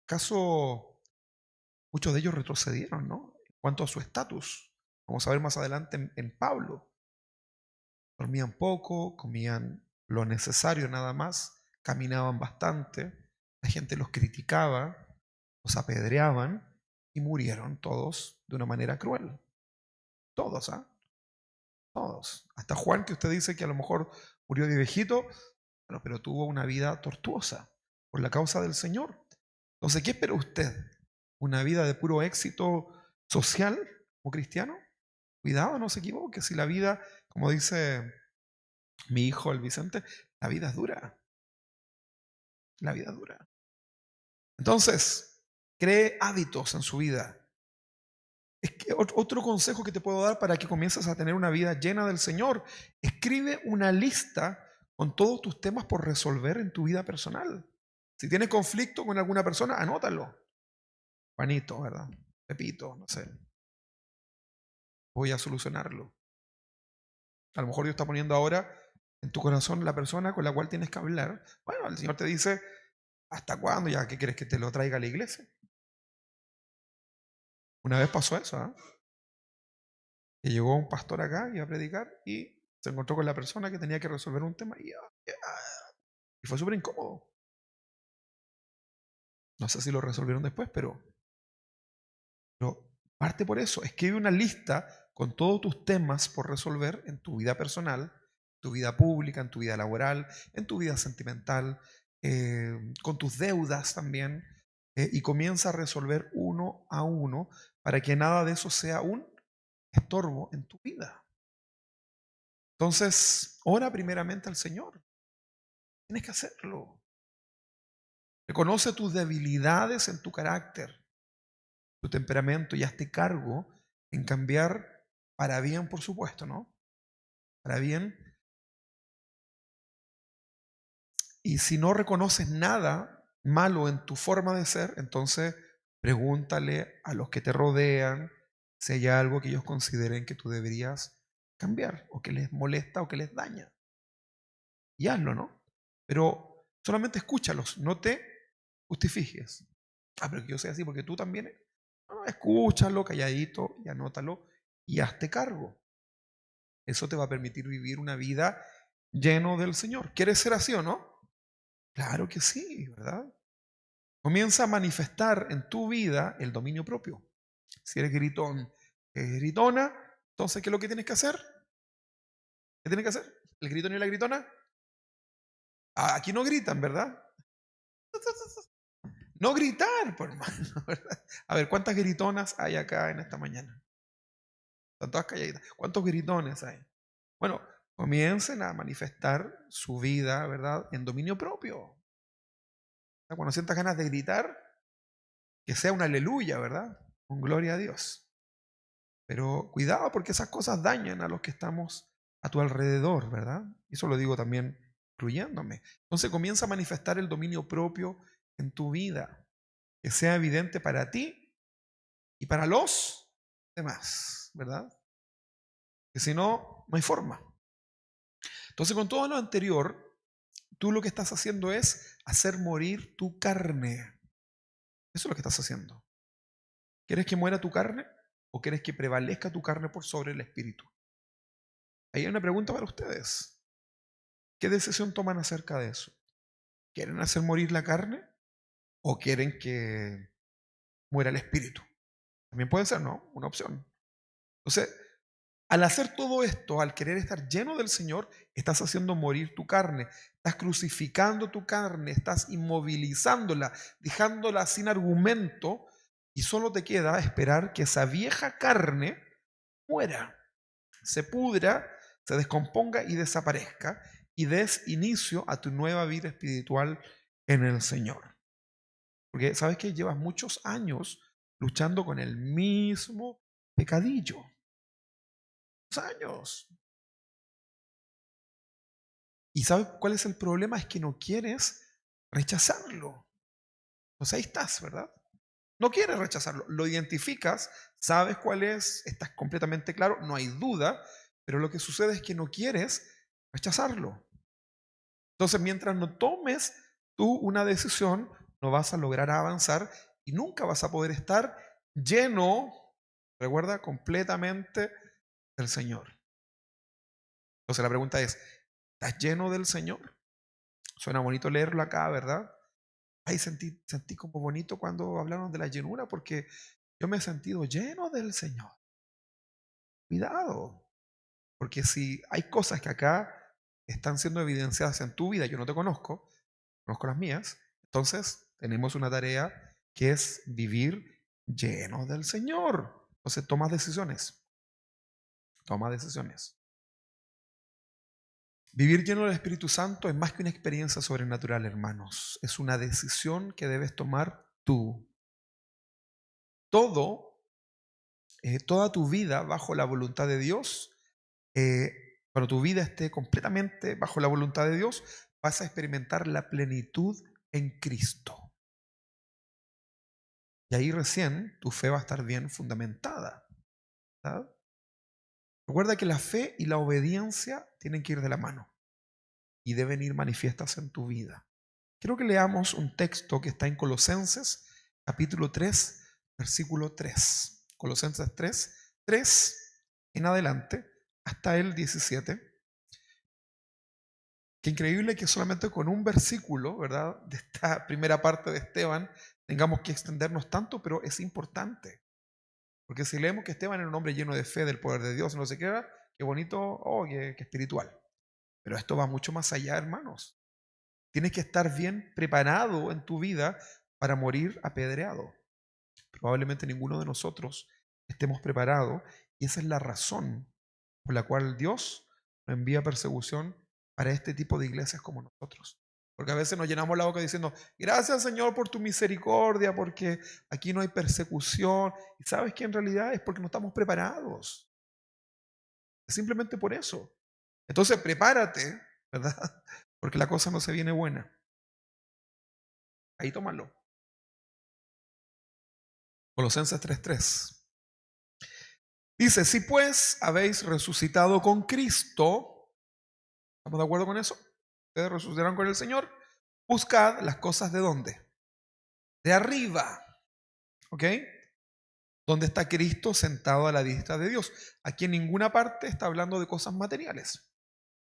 Speaker 1: ¿Acaso muchos de ellos retrocedieron, ¿no? En cuanto a su estatus. Vamos a ver más adelante en Pablo. Dormían poco, comían lo necesario nada más, caminaban bastante, la gente los criticaba, los apedreaban y murieron todos de una manera cruel. Todos, ¿ah? Todos. Hasta Juan, que usted dice que a lo mejor murió de viejito, bueno, pero tuvo una vida tortuosa por la causa del Señor. Entonces, ¿qué espera usted? ¿Una vida de puro éxito social como cristiano? Cuidado, no se equivoque. Si la vida, como dice mi hijo el Vicente, la vida es dura. La vida es dura. Entonces, cree hábitos en su vida. Es que otro consejo que te puedo dar para que comiences a tener una vida llena del Señor, escribe una lista con todos tus temas por resolver en tu vida personal. Si tienes conflicto con alguna persona, anótalo. Juanito, ¿verdad? Pepito, no sé. Voy a solucionarlo. A lo mejor Dios está poniendo ahora en tu corazón la persona con la cual tienes que hablar. Bueno, el Señor te dice, ¿hasta cuándo? ¿Ya qué quieres que te lo traiga a la iglesia? Una vez pasó eso, ¿eh? Que llegó un pastor acá, iba a predicar y se encontró con la persona que tenía que resolver un tema y fue súper incómodo. No sé si lo resolvieron después, pero parte por eso. Escribe una lista con todos tus temas por resolver en tu vida personal, tu vida pública, en tu vida laboral, en tu vida sentimental, con tus deudas también, y comienza a resolver uno a uno para que nada de eso sea un estorbo en tu vida. Entonces, ora primeramente al Señor. Tienes que hacerlo. Reconoce tus debilidades en tu carácter, tu temperamento y hazte cargo en cambiar para bien, por supuesto, ¿no? Para bien. Y si no reconoces nada malo en tu forma de ser, entonces pregúntale a los que te rodean si hay algo que ellos consideren que tú deberías cambiar o que les molesta o que les daña. Y hazlo, ¿no? Pero solamente escúchalos, no te justifiques. Pero que yo sea así porque tú también. No, escúchalo calladito y anótalo y hazte cargo. Eso te va a permitir vivir una vida lleno del Señor. ¿Quieres ser así o no? Claro que sí, ¿verdad? Comienza a manifestar en tu vida el dominio propio. Si eres gritón, gritona, entonces, ¿qué es lo que tienes que hacer? ¿Qué tienes que hacer? ¿El gritón y la gritona? Aquí no gritan, ¿verdad? No gritar, por hermano, ¿verdad? A ver, ¿cuántas gritonas hay acá en esta mañana? Están todas calladitas. ¿Cuántos gritones hay? Bueno, comiencen a manifestar su vida, ¿verdad? En dominio propio. Cuando sientas ganas de gritar, que sea un aleluya, ¿verdad? Con gloria a Dios. Pero cuidado porque esas cosas dañan a los que estamos a tu alrededor, ¿verdad? Eso lo digo también incluyéndome. Entonces comienza a manifestar el dominio propio en tu vida, que sea evidente para ti y para los demás, ¿verdad? Que si no, no hay forma. Entonces con todo lo anterior, tú lo que estás haciendo es hacer morir tu carne. Eso es lo que estás haciendo. ¿Quieres que muera tu carne o quieres que prevalezca tu carne por sobre el espíritu? Ahí hay una pregunta para ustedes. ¿Qué decisión toman acerca de eso? ¿Quieren hacer morir la carne o quieren que muera el espíritu? También puede ser, ¿no? Una opción. Entonces, al hacer todo esto, al querer estar lleno del Señor, estás haciendo morir tu carne, estás crucificando tu carne, estás inmovilizándola, dejándola sin argumento y solo te queda esperar que esa vieja carne muera, se pudra, se descomponga y desaparezca y des inicio a tu nueva vida espiritual en el Señor. Porque sabes que llevas muchos años luchando con el mismo pecadillo. Años. ¿Y sabes cuál es el problema? Es que no quieres rechazarlo. Pues ahí estás, ¿verdad? No quieres rechazarlo. Lo identificas, sabes cuál es, estás completamente claro, no hay duda, pero lo que sucede es que no quieres rechazarlo. Entonces, mientras no tomes tú una decisión, no vas a lograr avanzar y nunca vas a poder estar lleno, recuerda, completamente del Señor. Entonces la pregunta es, ¿estás lleno del Señor? Suena bonito leerlo acá, ¿verdad? Ay, sentí como bonito cuando hablaron de la llenura, porque yo me he sentido lleno del Señor. Cuidado, porque si hay cosas que acá están siendo evidenciadas en tu vida, yo no te conozco, conozco las mías, entonces tenemos una tarea que es vivir llenos del Señor. Entonces toma decisiones, toma decisiones. Vivir lleno del Espíritu Santo es más que una experiencia sobrenatural, hermanos. Es una decisión que debes tomar tú. Todo, toda tu vida bajo la voluntad de Dios, eh, cuando tu vida esté completamente bajo la voluntad de Dios, vas a experimentar la plenitud en Cristo. Y ahí recién tu fe va a estar bien fundamentada, ¿verdad? Recuerda que la fe y la obediencia tienen que ir de la mano y deben ir manifiestas en tu vida. Quiero que leamos un texto que está en Colosenses, capítulo 3, versículo 3. Colosenses 3, 3 en adelante, hasta el 17. Qué increíble que solamente con un versículo, ¿verdad?, de esta primera parte de Esteban, tengamos que extendernos tanto, pero es importante. Porque si leemos que Esteban era un hombre lleno de fe, del poder de Dios, no sé qué era, qué bonito, oh, qué espiritual. Pero esto va mucho más allá, hermanos. Tienes que estar bien preparado en tu vida para morir apedreado. Probablemente ninguno de nosotros estemos preparados y esa es la razón por la cual Dios nos envía persecución para este tipo de iglesias como nosotros. Porque a veces nos llenamos la boca diciendo, gracias Señor por tu misericordia, porque aquí no hay persecución. Y sabes que en realidad es porque no estamos preparados. Es simplemente por eso. Entonces prepárate, ¿verdad? Porque la cosa no se viene buena. Ahí tómalo. Colosenses 3:3. Dice, si pues habéis resucitado con Cristo, ¿estamos de acuerdo con eso? Ustedes resucitaron con el Señor, buscad las cosas de ¿dónde? De arriba, ¿ok? Donde está Cristo sentado a la diestra de Dios. Aquí en ninguna parte está hablando de cosas materiales.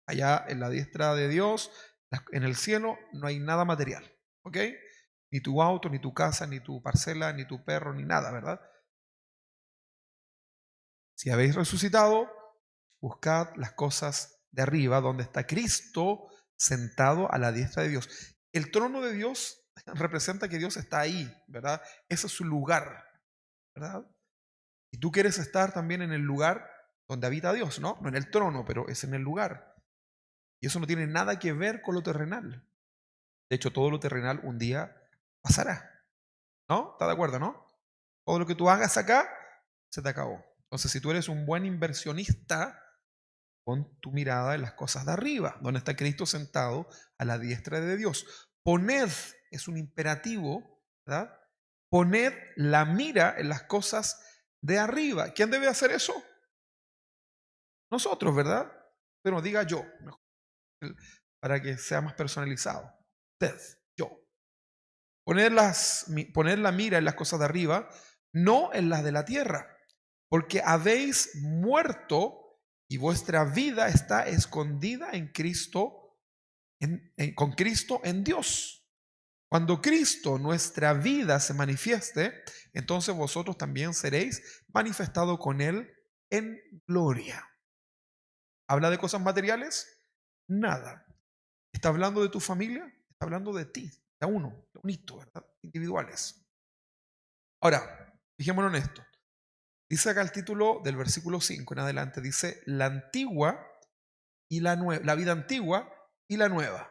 Speaker 1: Allá en la diestra de Dios, en el cielo, no hay nada material, ¿ok? Ni tu auto, ni tu casa, ni tu parcela, ni tu perro, ni nada, ¿verdad? Si habéis resucitado, buscad las cosas de arriba, donde está Cristo sentado a la diestra de Dios. El trono de Dios representa que Dios está ahí, ¿verdad? Ese es su lugar, ¿verdad? Y tú quieres estar también en el lugar donde habita Dios, ¿no? No en el trono, pero es en el lugar. Y eso no tiene nada que ver con lo terrenal. De hecho, todo lo terrenal un día pasará, ¿no? ¿Estás de acuerdo, no? Todo lo que tú hagas acá se te acabó. Entonces, si tú eres un buen inversionista, pon tu mirada en las cosas de arriba, donde está Cristo sentado a la diestra de Dios. Poned, es un imperativo, ¿verdad? Poned la mira en las cosas de arriba. ¿Quién debe hacer eso? Nosotros, ¿verdad? Pero diga yo, mejor, para que sea más personalizado. Usted, yo. Poner la mira en las cosas de arriba, no en las de la tierra, porque habéis muerto y vuestra vida está escondida en Cristo, con Cristo en Dios. Cuando Cristo, nuestra vida, se manifieste, entonces vosotros también seréis manifestados con Él en gloria. ¿Habla de cosas materiales? Nada. ¿Está hablando de tu familia? Está hablando de ti, de uno, de unito, ¿verdad? Individuales. Ahora, fijémonos en esto. Dice acá el título del versículo 5 en adelante, dice la antigua y la nueva, la vida antigua y la nueva.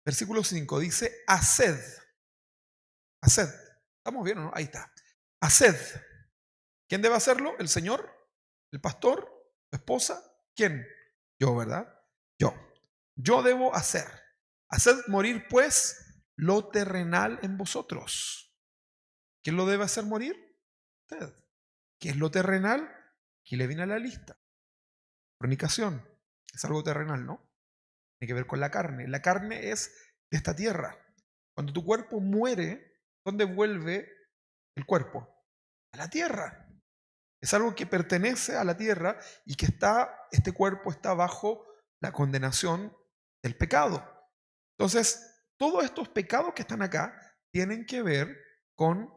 Speaker 1: Versículo 5 dice, haced. Haced. ¿Estamos bien o no? Ahí está. Haced. ¿Quién debe hacerlo? ¿El Señor? ¿El pastor? ¿Tu esposa? ¿Quién? Yo, ¿verdad? Yo. Yo debo hacer. Haced morir, pues, lo terrenal en vosotros. ¿Quién lo debe hacer morir? Usted. ¿Qué es lo terrenal? Aquí le viene a la lista. Fornicación. Es algo terrenal, ¿no? Tiene que ver con la carne. La carne es de esta tierra. Cuando tu cuerpo muere, ¿dónde vuelve el cuerpo? A la tierra. Es algo que pertenece a la tierra y que este cuerpo está bajo la condenación del pecado. Entonces, todos estos pecados que están acá tienen que ver con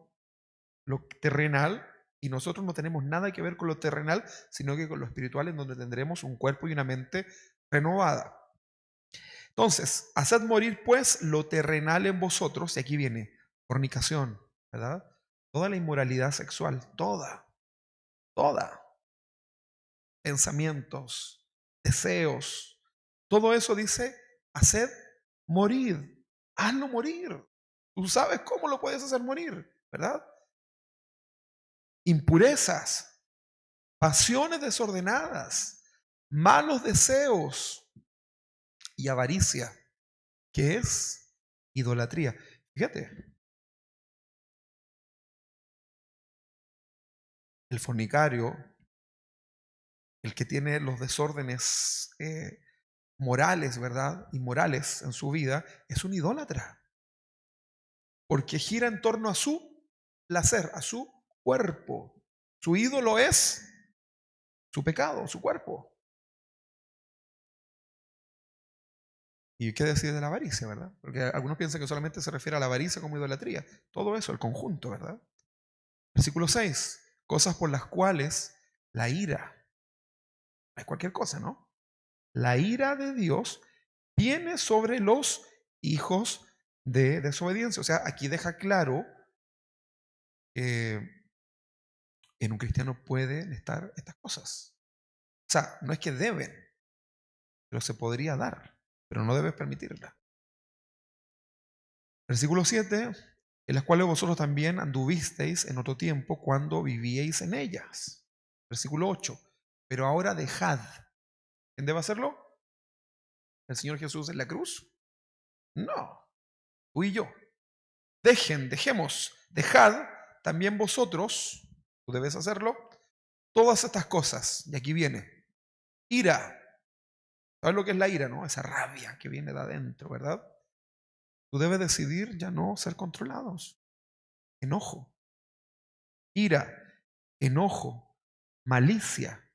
Speaker 1: lo terrenal y nosotros no tenemos nada que ver con lo terrenal, sino que con lo espiritual, en donde tendremos un cuerpo y una mente renovada. Entonces, haced morir pues lo terrenal en vosotros, y aquí viene fornicación, ¿verdad? Toda la inmoralidad sexual, toda, pensamientos, deseos, todo eso dice, haced morir, hazlo morir. Tú sabes cómo lo puedes hacer morir, ¿verdad? Impurezas, pasiones desordenadas, malos deseos y avaricia, que es idolatría. Fíjate, el fornicario, el que tiene los desórdenes morales, ¿verdad? Inmorales en su vida, es un idólatra, porque gira en torno a su placer, a su cuerpo. Su ídolo es su pecado, su cuerpo. ¿Y qué decir de la avaricia, verdad? Porque algunos piensan que solamente se refiere a la avaricia como idolatría. Todo eso, el conjunto, ¿verdad? Versículo 6. Cosas por las cuales la ira, es cualquier cosa, ¿no? La ira de Dios viene sobre los hijos de desobediencia. O sea, aquí deja claro que en un cristiano pueden estar estas cosas. O sea, no es que deben, pero se podría dar, pero no debes permitirla. Versículo 7, en las cuales vosotros también anduvisteis en otro tiempo cuando vivíais en ellas. Versículo 8, pero ahora dejad. ¿Quién debe hacerlo? ¿El Señor Jesús en la cruz? No, tú y yo. Dejad también vosotros, tú debes hacerlo, todas estas cosas. Y aquí viene, ira. ¿Sabes lo que es la ira, no? Esa rabia que viene de adentro, ¿verdad? Tú debes decidir ya no ser controlados. Enojo, ira, enojo, malicia,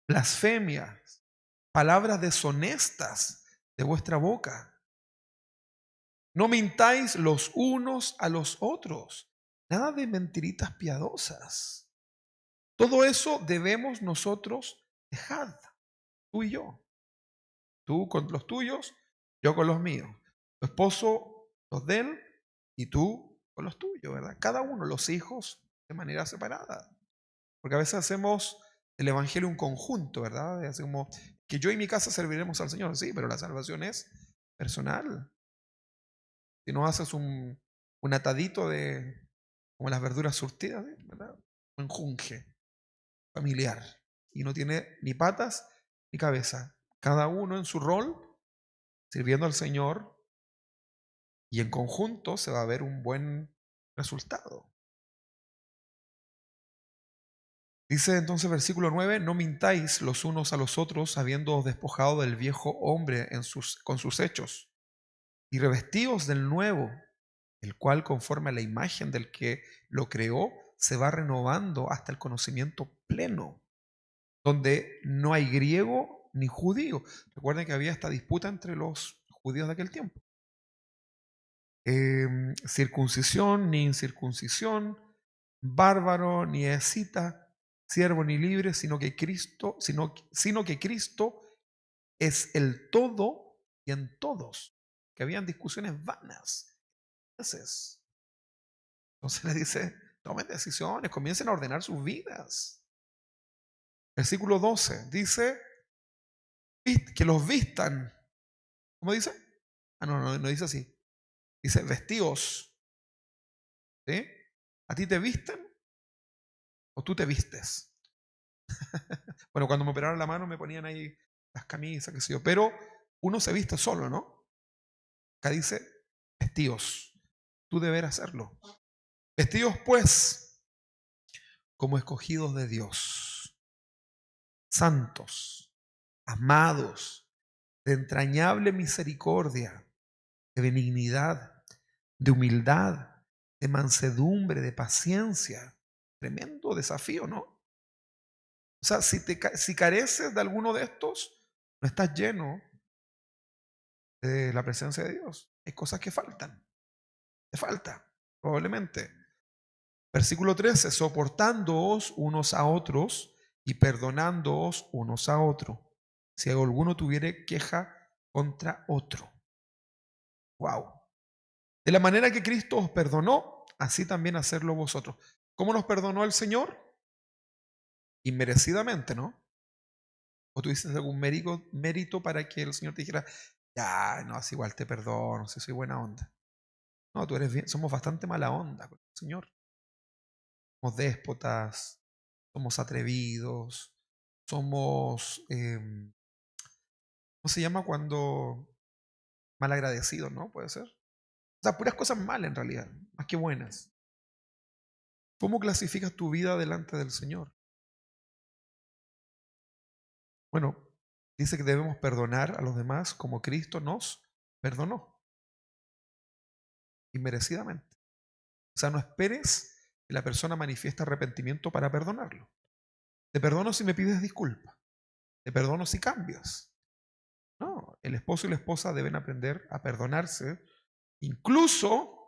Speaker 1: blasfemias, palabras deshonestas de vuestra boca. No mintáis los unos a los otros. Nada de mentiritas piadosas. Todo eso debemos nosotros dejar, tú y yo. Tú con los tuyos, yo con los míos. Tu esposo, los de él, y tú con los tuyos, ¿verdad? Cada uno, los hijos, de manera separada. Porque a veces hacemos el evangelio un conjunto, ¿verdad? Hacemos que yo y mi casa serviremos al Señor, sí, pero la salvación es personal. Si no haces un atadito de como las verduras surtidas, ¿verdad? Un enjunje familiar. Y no tiene ni patas ni cabeza. Cada uno en su rol, sirviendo al Señor, y en conjunto se va a ver un buen resultado. Dice entonces versículo 9, no mintáis los unos a los otros, habiéndoos despojado del viejo hombre con sus hechos, y revestíos del nuevo, el cual conforme a la imagen del que lo creó, se va renovando hasta el conocimiento pleno, donde no hay griego ni judío. Recuerden que había esta disputa entre los judíos de aquel tiempo. Circuncisión ni incircuncisión, bárbaro ni escita, siervo ni libre, sino que Cristo es el todo y en todos. Que habían discusiones vanas. Entonces le dice, tomen decisiones, comiencen a ordenar sus vidas. Versículo 12 dice que los vistan. ¿Cómo dice? No dice así. Dice vestíos. ¿Sí? ¿A ti te visten o tú te vistes? Bueno, cuando me operaron la mano me ponían ahí las camisas, qué sé yo, pero uno se viste solo, ¿no? Acá dice vestidos. Tú deberás hacerlo. Vestidos pues como escogidos de Dios, santos, amados, de entrañable misericordia, de benignidad, de humildad, de mansedumbre, de paciencia. Tremendo desafío, ¿no? O sea, si careces de alguno de estos, no estás lleno de la presencia de Dios. Hay cosas que faltan. Te falta, probablemente. Versículo 13, soportándoos unos a otros y perdonándoos unos a otros, si alguno tuviere queja contra otro. Wow. De la manera que Cristo os perdonó, así también hacerlo vosotros. ¿Cómo nos perdonó el Señor? Inmerecidamente, ¿no? ¿O tuviste algún mérito para que el Señor te dijera, ya, no, es igual te perdono, si soy buena onda? No, tú eres bien, somos bastante mala onda con el Señor. Somos déspotas, somos atrevidos, somos, ¿cómo se llama cuando malagradecidos, no? Puede ser. O sea, puras cosas malas en realidad, más que buenas. ¿Cómo clasificas tu vida delante del Señor? Bueno, dice que debemos perdonar a los demás como Cristo nos perdonó, inmerecidamente. O sea, no esperes que la persona manifieste arrepentimiento para perdonarlo. Te perdono si me pides disculpa. Te perdono si cambias. No, el esposo y la esposa deben aprender a perdonarse, incluso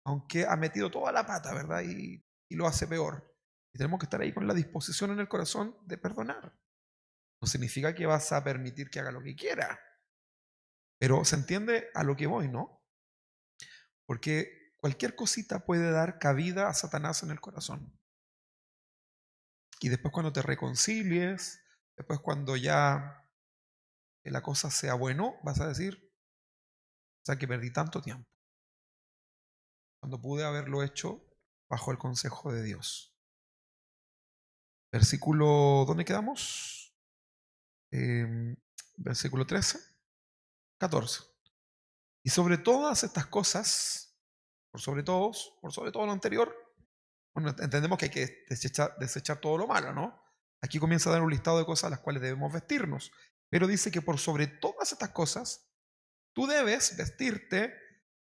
Speaker 1: aunque ha metido toda la pata, ¿verdad? Y lo hace peor. Y tenemos que estar ahí con la disposición en el corazón de perdonar. No significa que vas a permitir que haga lo que quiera, pero se entiende a lo que voy, ¿no? Porque cualquier cosita puede dar cabida a Satanás en el corazón. Y después cuando te reconcilies, después cuando ya la cosa sea bueno, vas a decir, o sea, que perdí tanto tiempo, cuando pude haberlo hecho bajo el consejo de Dios. Versículo, ¿dónde quedamos? Versículo 13, 14. Y sobre todas estas cosas, por sobre todo lo anterior, bueno, entendemos que hay que desechar todo lo malo, ¿no? Aquí comienza a dar un listado de cosas a las cuales debemos vestirnos, pero dice que por sobre todas estas cosas, tú debes vestirte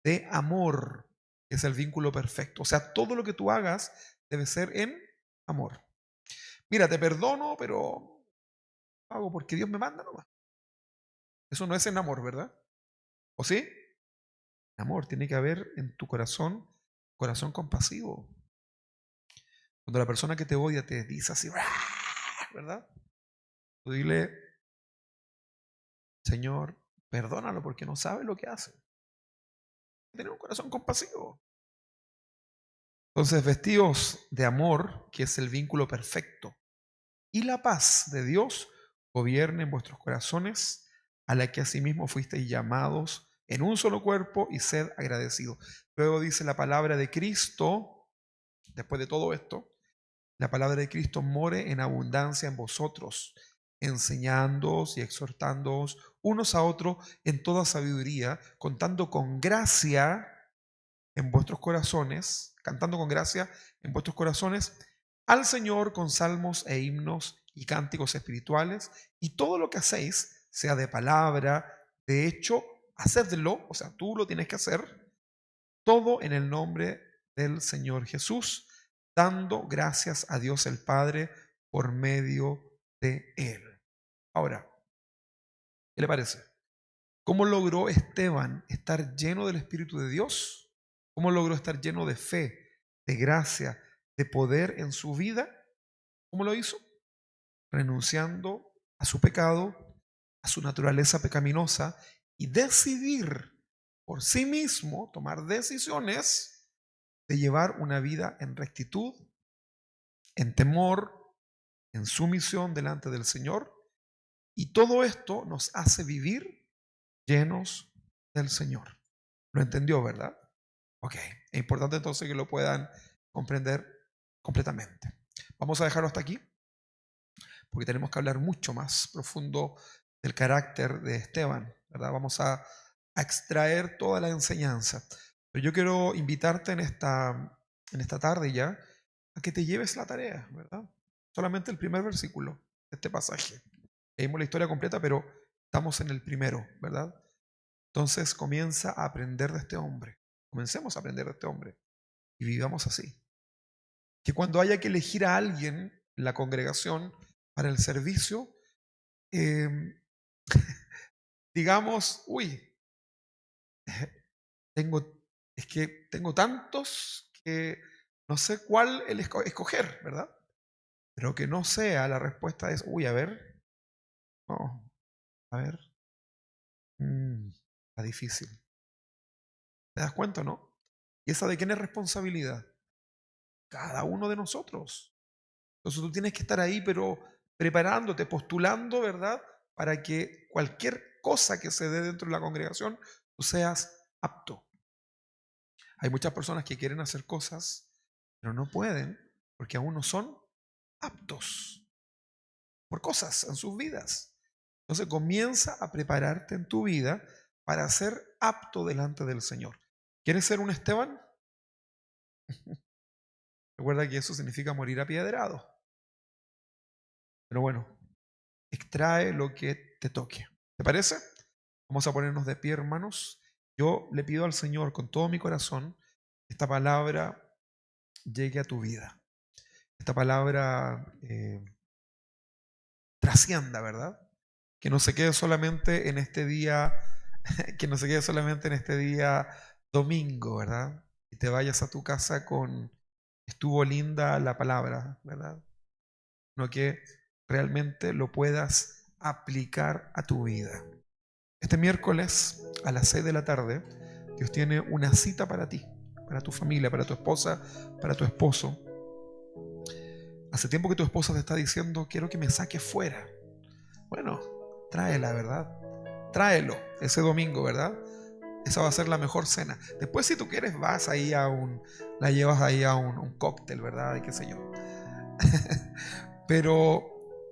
Speaker 1: de amor, que es el vínculo perfecto. O sea, todo lo que tú hagas debe ser en amor. Mira, te perdono, pero hago porque Dios me manda nomás. Eso no es en amor, ¿verdad? ¿O sí? Amor, tiene que haber en tu corazón compasivo. Cuando la persona que te odia te dice así, ¿verdad? Tú dile, Señor, perdónalo porque no sabe lo que hace. Tener un corazón compasivo. Entonces, vestidos de amor, que es el vínculo perfecto, y la paz de Dios gobierne en vuestros corazones, a la que asimismo fuisteis llamados en un solo cuerpo, y sed agradecidos. Luego dice la palabra de Cristo, después de todo esto, la palabra de Cristo more en abundancia en vosotros, enseñándoos y exhortándoos unos a otros en toda sabiduría, contando con gracia en vuestros corazones, cantando con gracia en vuestros corazones al Señor con salmos e himnos y cánticos espirituales, y todo lo que hacéis, sea de palabra, de hecho, hacedlo, o sea, tú lo tienes que hacer, todo en el nombre del Señor Jesús, dando gracias a Dios el Padre por medio de Él. Ahora, ¿qué le parece? ¿Cómo logró Esteban estar lleno del Espíritu de Dios? ¿Cómo logró estar lleno de fe, de gracia, de poder en su vida? ¿Cómo lo hizo? Renunciando a su pecado, a su naturaleza pecaminosa y decidir por sí mismo, tomar decisiones de llevar una vida en rectitud, en temor, en sumisión delante del Señor. Y todo esto nos hace vivir llenos del Señor. ¿Lo entendió, verdad? Ok, es importante entonces que lo puedan comprender completamente. Vamos a dejarlo hasta aquí, porque tenemos que hablar mucho más profundo del carácter de Esteban, ¿verdad? Vamos a extraer toda la enseñanza. Pero yo quiero invitarte en esta tarde ya a que te lleves la tarea, ¿verdad? Solamente el primer versículo de este pasaje. Leímos la historia completa, pero estamos en el primero, ¿verdad? Entonces comienza a aprender de este hombre. Comencemos a aprender de este hombre y vivamos así. Que cuando haya que elegir a alguien en la congregación para el servicio, eh, digamos, uy, tengo, es que tengo tantos que no sé cuál escoger, ¿verdad? Pero que no sea la respuesta es, uy, a ver, no, a ver, está difícil. ¿Te das cuenta, no? ¿Y esa de quién es responsabilidad? Cada uno de nosotros. Entonces tú tienes que estar ahí, pero preparándote, postulando, ¿verdad? Para que cualquier cosa que se dé dentro de la congregación, tú seas apto. Hay muchas personas que quieren hacer cosas, pero no pueden porque aún no son aptos por cosas en sus vidas. Entonces comienza a prepararte en tu vida para ser apto delante del Señor. ¿Quieres ser un Esteban? Recuerda que eso significa morir apiedrado. Pero bueno, extrae lo que te toque. ¿Te parece? Vamos a ponernos de pie, hermanos. Yo le pido al Señor con todo mi corazón que esta palabra llegue a tu vida. Esta palabra trascienda, ¿verdad? Que no se quede solamente en este día, que no se quede solamente en este día domingo, ¿verdad? Y te vayas a tu casa con, estuvo linda la palabra, ¿verdad? No que realmente lo puedas aplicar a tu vida. Este miércoles a las 6 de la tarde, Dios tiene una cita para ti, para tu familia, para tu esposa, para tu esposo. Hace tiempo que tu esposa te está diciendo, quiero que me saques fuera. Bueno, tráela, ¿verdad? Tráelo ese domingo, ¿verdad? Esa va a ser la mejor cena. Después, si tú quieres, vas ahí la llevas ahí a un cóctel, ¿verdad? Y qué sé yo. Pero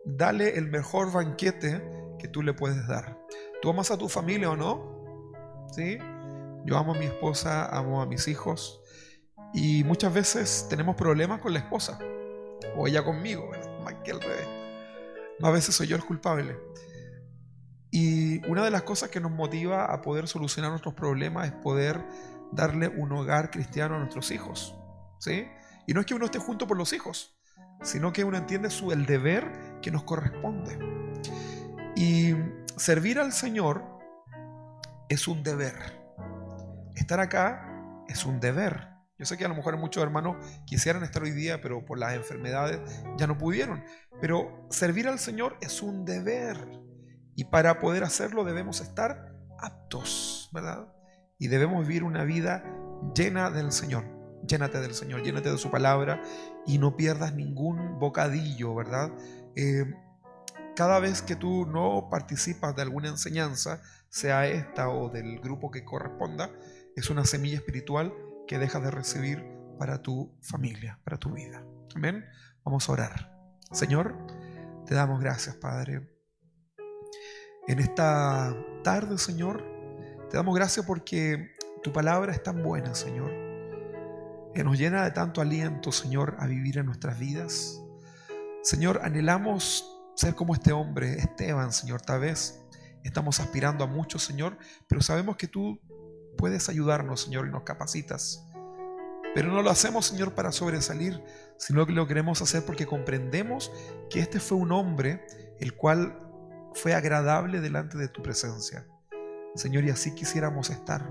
Speaker 1: dale el mejor banquete que tú le puedes dar. ¿Tú amas a tu familia o no? ¿Sí? Yo amo a mi esposa, amo a mis hijos. Y muchas veces tenemos problemas con la esposa. O ella conmigo, ¿verdad? Más que al revés. Más veces soy yo el culpable. Y una de las cosas que nos motiva a poder solucionar nuestros problemas es poder darle un hogar cristiano a nuestros hijos. ¿Sí? Y no es que uno esté junto por los hijos, sino que uno entiende el deber que nos corresponde. Y servir al Señor es un deber. Estar acá es un deber. Yo sé que a lo mejor muchos hermanos quisieran estar hoy día, pero por las enfermedades ya no pudieron. Pero servir al Señor es un deber. Y para poder hacerlo debemos estar aptos, ¿verdad? Y debemos vivir una vida llena del Señor. Llénate del Señor, llénate de su palabra y no pierdas ningún bocadillo, ¿verdad? Cada vez que tú no participas de alguna enseñanza, sea esta o del grupo que corresponda, es una semilla espiritual que dejas de recibir para tu familia, para tu vida. Amén. Vamos a orar. Señor, te damos gracias, Padre. En esta tarde, Señor, te damos gracias porque tu palabra es tan buena, Señor, que nos llena de tanto aliento, Señor, a vivir en nuestras vidas. Señor, anhelamos ser como este hombre, Esteban, Señor. Tal vez estamos aspirando a mucho, Señor, pero sabemos que tú puedes ayudarnos, Señor, y nos capacitas. Pero no lo hacemos, Señor, para sobresalir, sino que lo queremos hacer porque comprendemos que este fue un hombre el cual fue agradable delante de tu presencia. Señor, y así quisiéramos estar.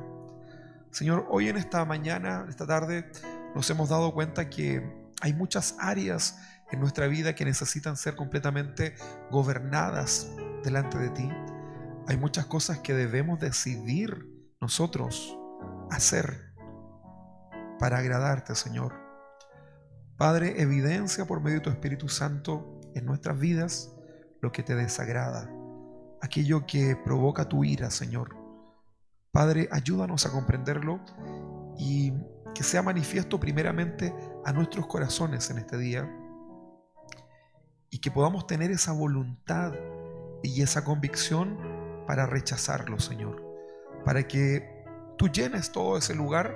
Speaker 1: Señor, hoy en esta mañana, esta tarde, nos hemos dado cuenta que hay muchas áreas en nuestra vida que necesitan ser completamente gobernadas delante de ti. Hay muchas cosas que debemos decidir nosotros hacer para agradarte, Señor. Padre, evidencia por medio de tu Espíritu Santo en nuestras vidas lo que te desagrada, aquello que provoca tu ira, Señor. Padre, ayúdanos a comprenderlo y que sea manifiesto primeramente a nuestros corazones en este día y que podamos tener esa voluntad y esa convicción para rechazarlo, Señor, para que tú llenes todo ese lugar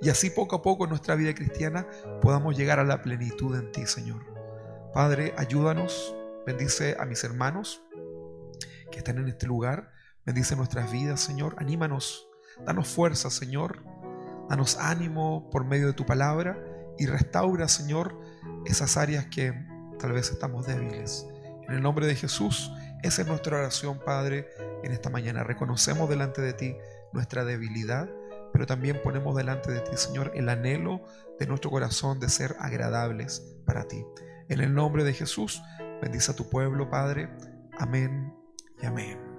Speaker 1: y así poco a poco en nuestra vida cristiana podamos llegar a la plenitud en ti, Señor. Padre, ayúdanos, bendice a mis hermanos que están en este lugar, bendice nuestras vidas, Señor, anímanos, danos fuerza, Señor, danos ánimo por medio de tu palabra y restaura, Señor, esas áreas que tal vez estamos débiles. En el nombre de Jesús, esa es nuestra oración, Padre, en esta mañana. Reconocemos delante de ti nuestra debilidad, pero también ponemos delante de ti, Señor, el anhelo de nuestro corazón de ser agradables para ti. En el nombre de Jesús, bendice a tu pueblo, Padre. Amén y amén.